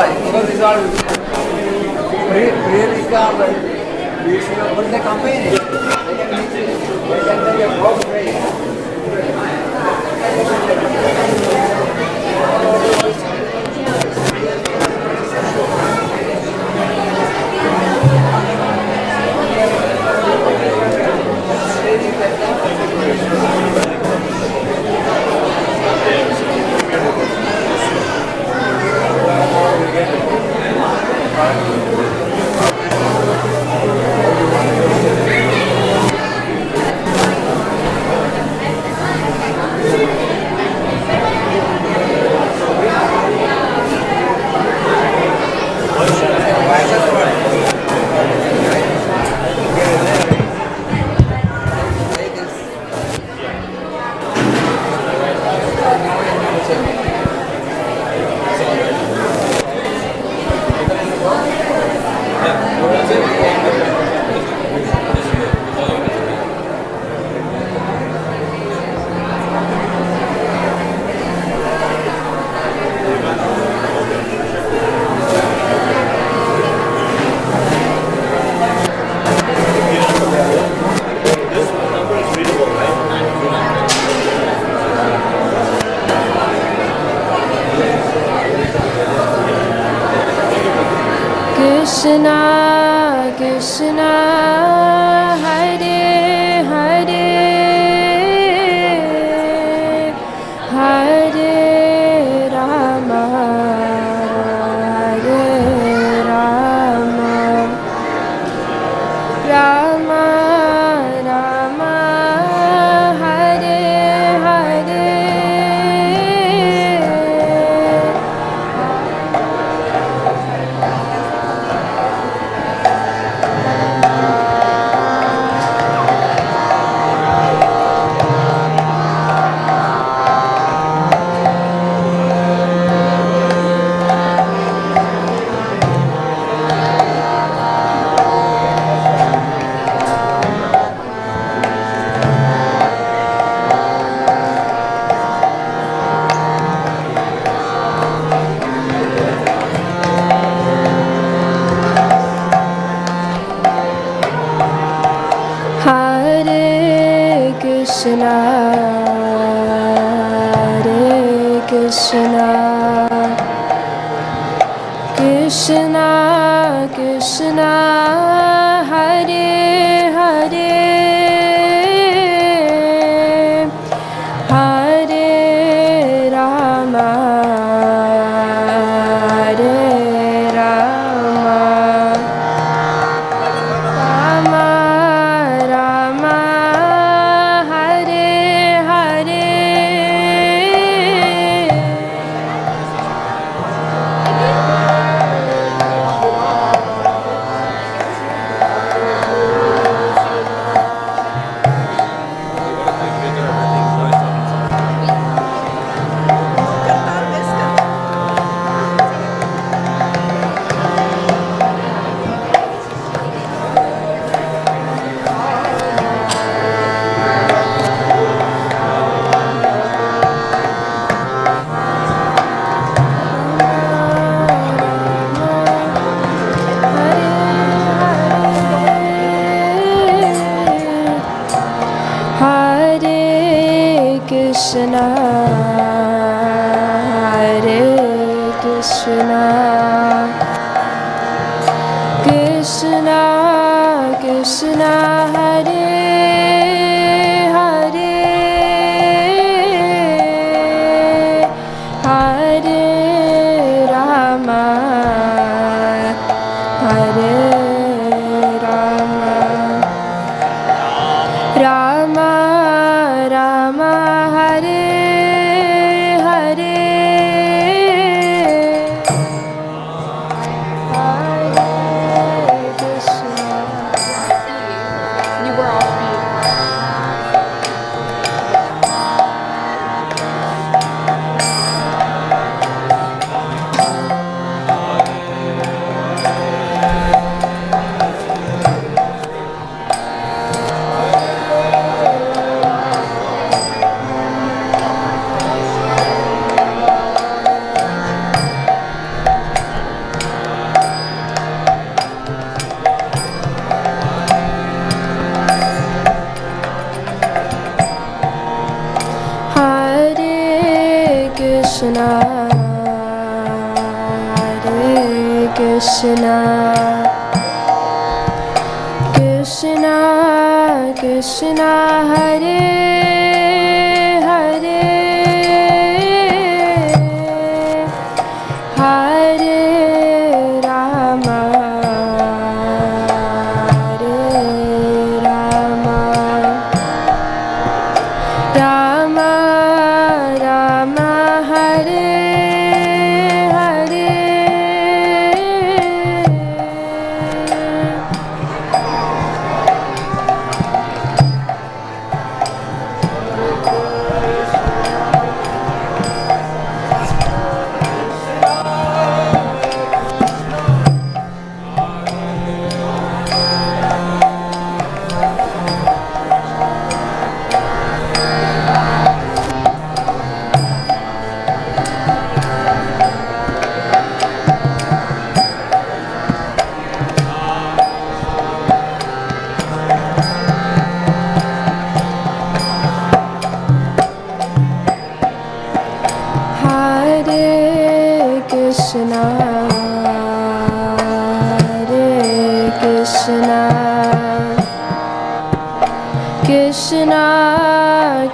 Because it's all really calm, but the company, they can take a proper rate. Krishna Krishna Hare Hare Hare Rama Hare Rama Rama Rama Hare Hare Hare Krishna Hare Krishna Krishna Krishna Hare Hare Hare Rama Hare Rama Rama Rama Hare Hare Hare Krishna Hare Krishna Krishna Krishna Hare Hare Hare Rama Hare Rama Rama Rama Hare Hare Hare Krishna. You were off beat. Hare Krishna Hare Krishna Krishna Krishna Hare Hare Hare Rama Hare Rama Rama Rama Hare Hare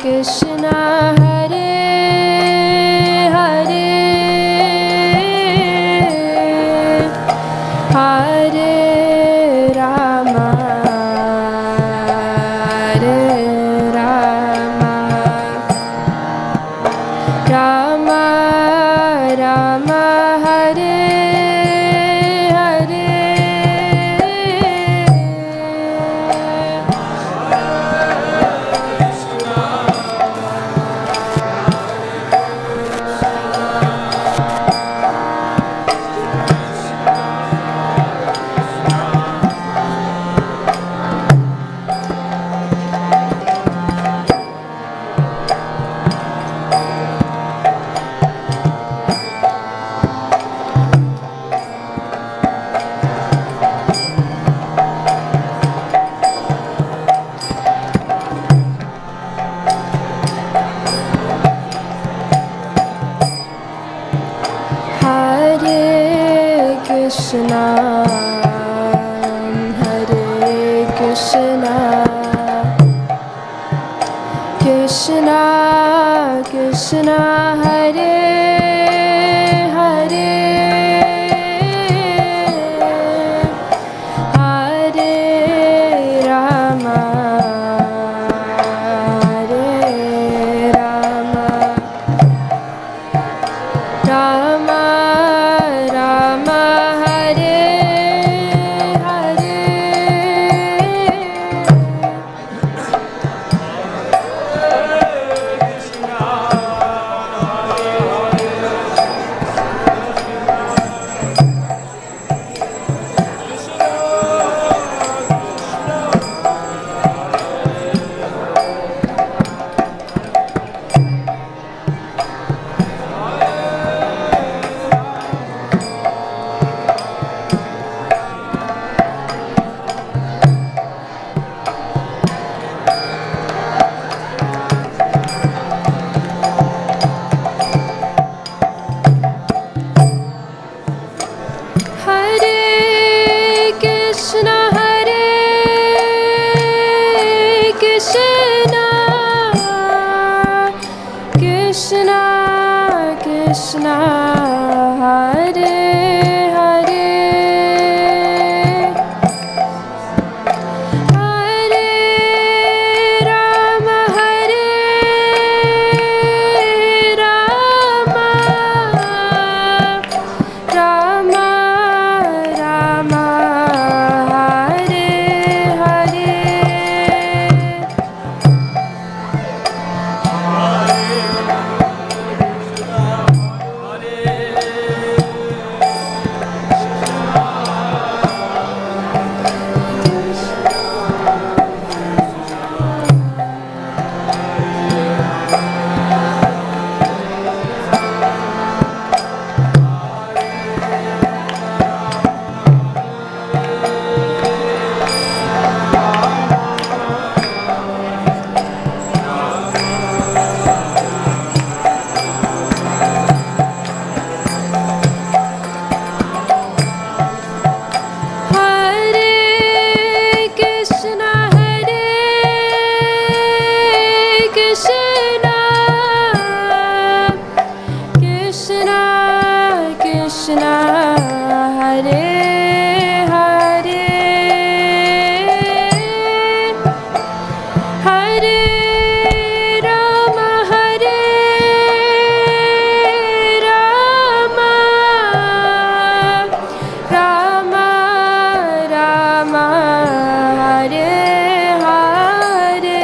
Krishna Hare Hare Hare Rama Hare Rama Rama Rama Hare Hare Hare Krishna Hare Krishna Krishna Krishna Hare Hare Hare Rama Hare Rama Rama Rama Hare Hare Hare Krishna Hare Krishna Krishna Krishna Hare Hare Hare Rama Hare Rama Rama Rama Hare Hare Hare Krishna Hare Krishna Krishna Krishna Hare Hare Hare Rama Hare Rama Rama Rama Hare Hare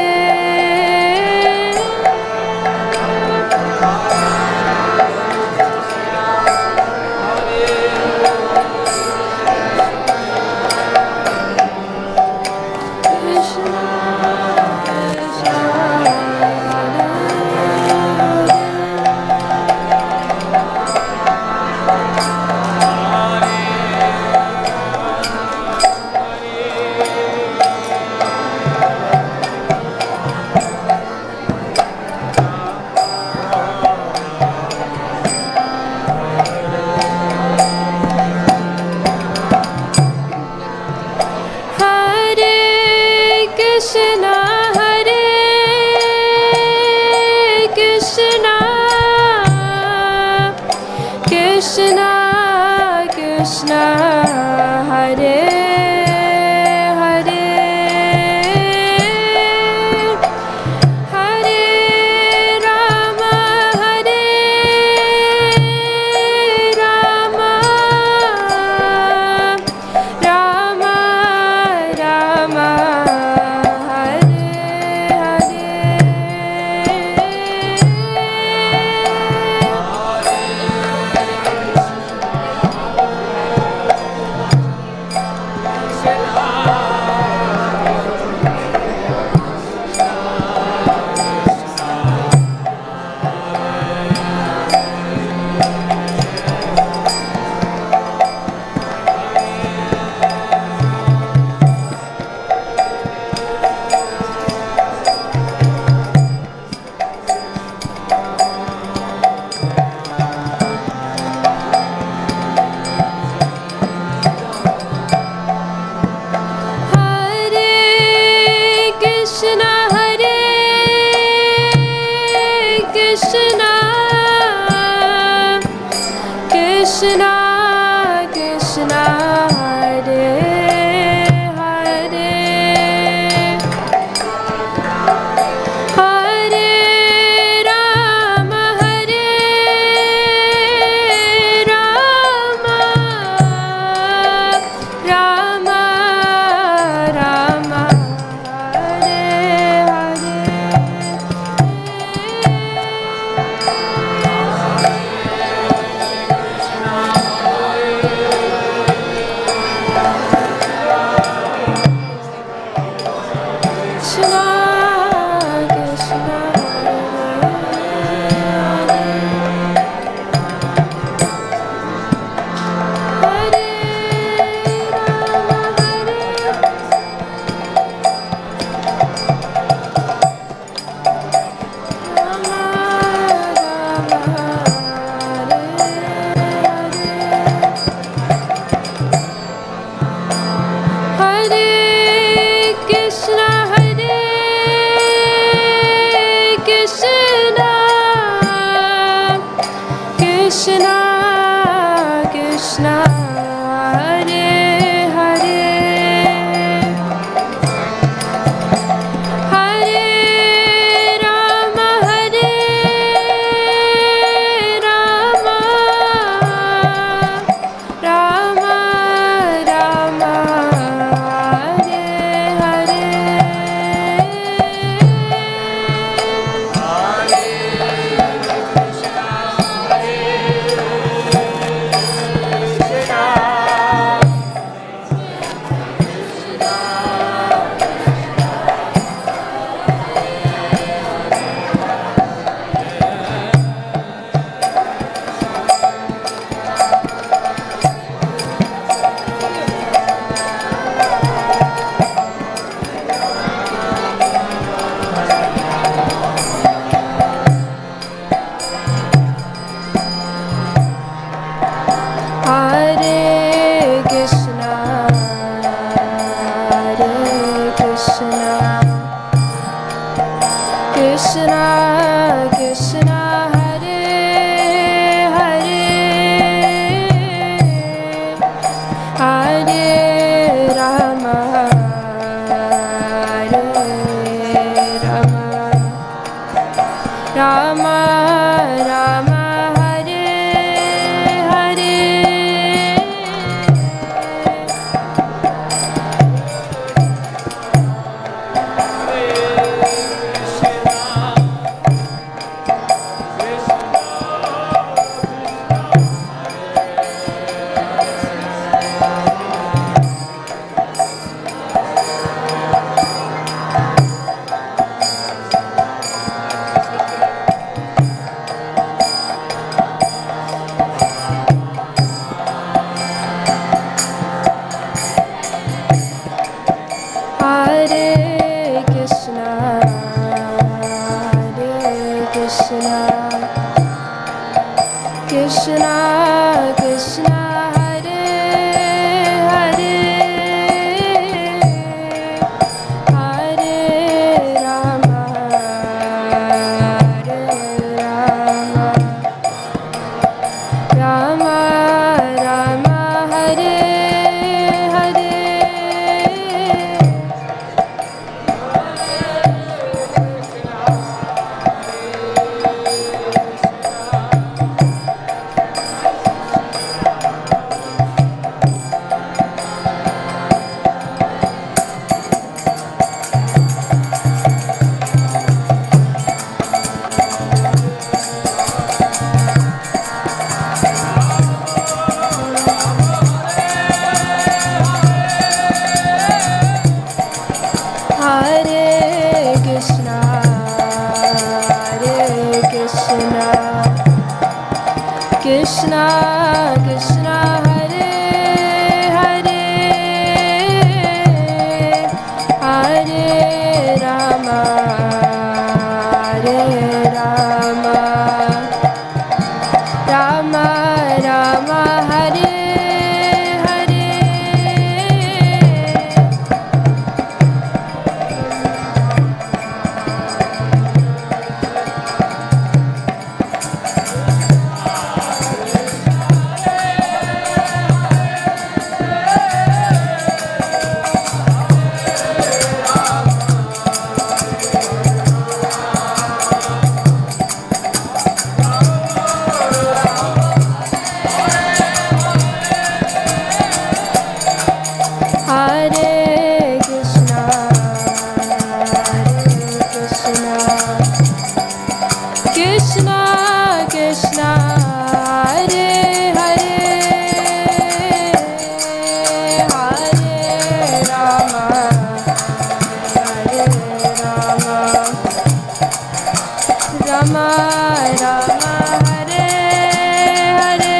Krishna Krishna Hare Hare Hare Rama Hare Rama Rama Rama Hare Krishna Krishna Hare Hare Hare Rama Hare Rama Rama Rama Hare Krishna Krishna Hare Krishna Hare Krishna Krishna Krishna Hare Hare Hare Rama Hare Rama Rama Rama Hare Hare Hare Krishna Krishna Krishna Hare Hare Hare Rama Hare Rama Rama Rama Hare Hare Hare Krishna Krishna Krishna Hare Hare Hare Rama Hare Rama Rama Krishna Krishna Hare Hare Hare Rama Hare Rama Rama Rama Hare Hare Hare Krishna Krishna Krishna Hare Hare Hare Rama Hare Rama Rama Rama Hare Hare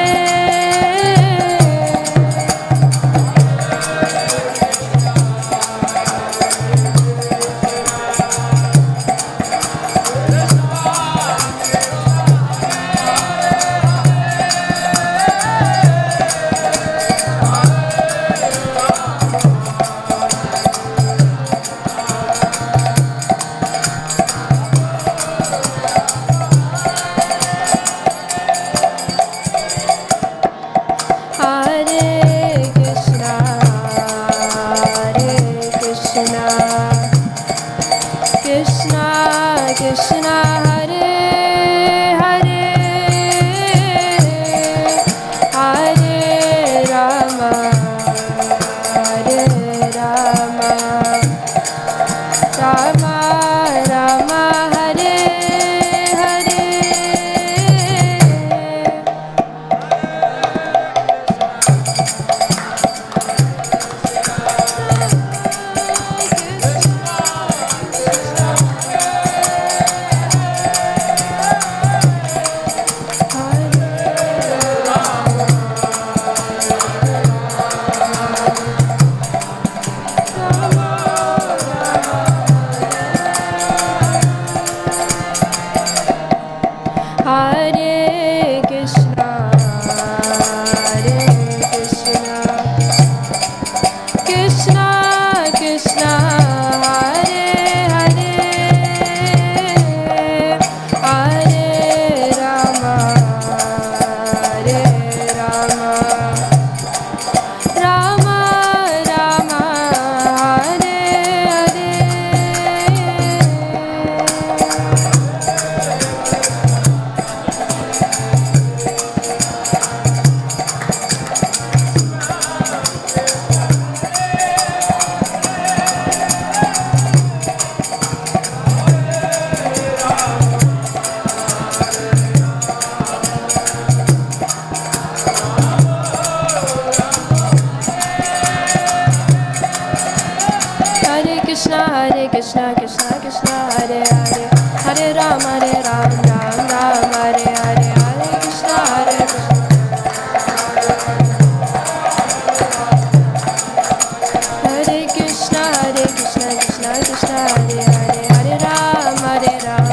Hare Krishna Krishna Krishna Hare Hare Hare Rama Hare Rama Rama Rama Hare Hare Hare Krishna Krishna Krishna Hare Hare Hare Rama Hare Rama Rama Rama Hare Hare Hare Krishna Krishna Krishna Hare Hare Hare Rama Ram Ram Hare Hare Hare Krishna Krishna Hare Krishna Krishna Krishna Hare Hare Hare Ram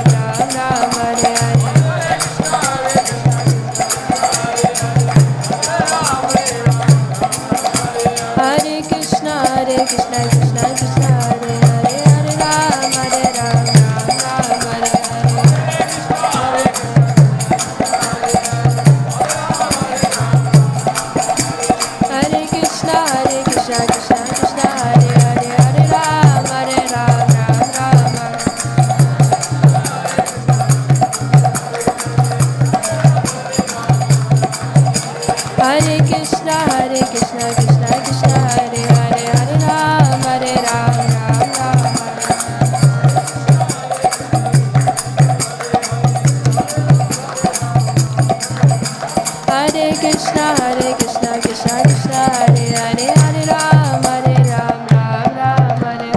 Ram Hare Hare Hare Krishna Krishna Krishna Hare Hare Hare Ram Ram Hare Hare Hare Krishna Krishna Krishna Hare Hare Hare Ram Ram Hare Krishna Krishna Krishna Hare Hare Hare Ram Ram Hare Krishna Krishna Krishna Hare Hare Hare Ram Ram Hare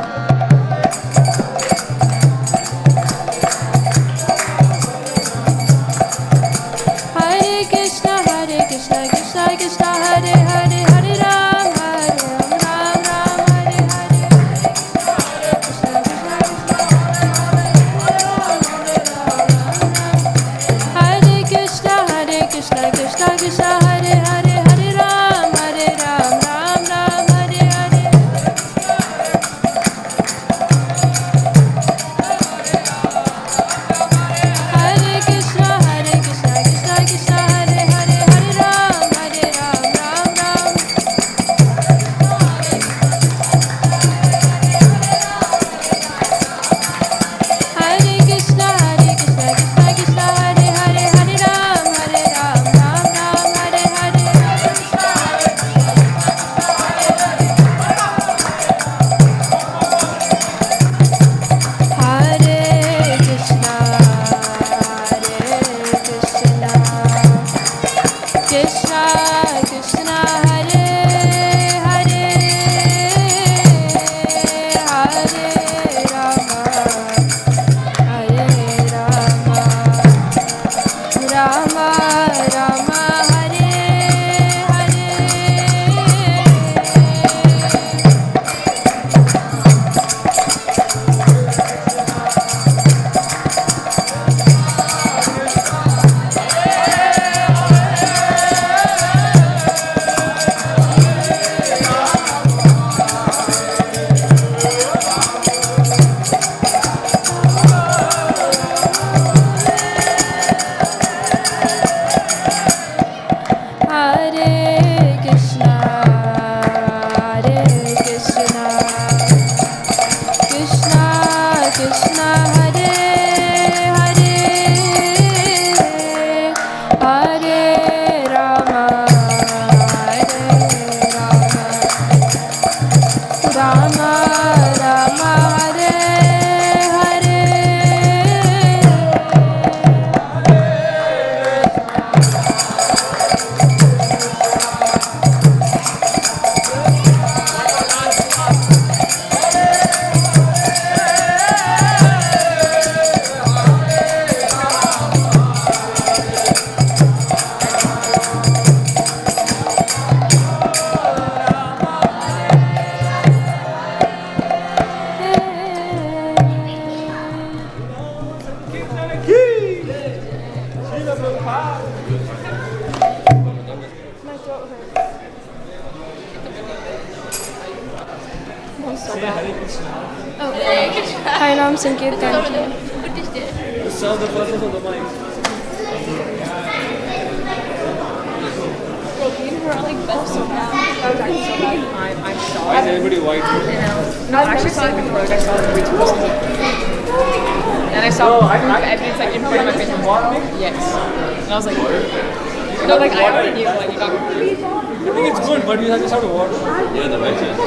Hare Nam Sankirtan ki. Serve the process of the mind. I'm sorry. Why is everybody white? No, I actually saw it before. Like I saw it way too close. And I saw evidence like in front of my face. Yes. And I was like, no, like I already knew. Like you got. I think it's good, but you just have to water. Yeah, the veggies.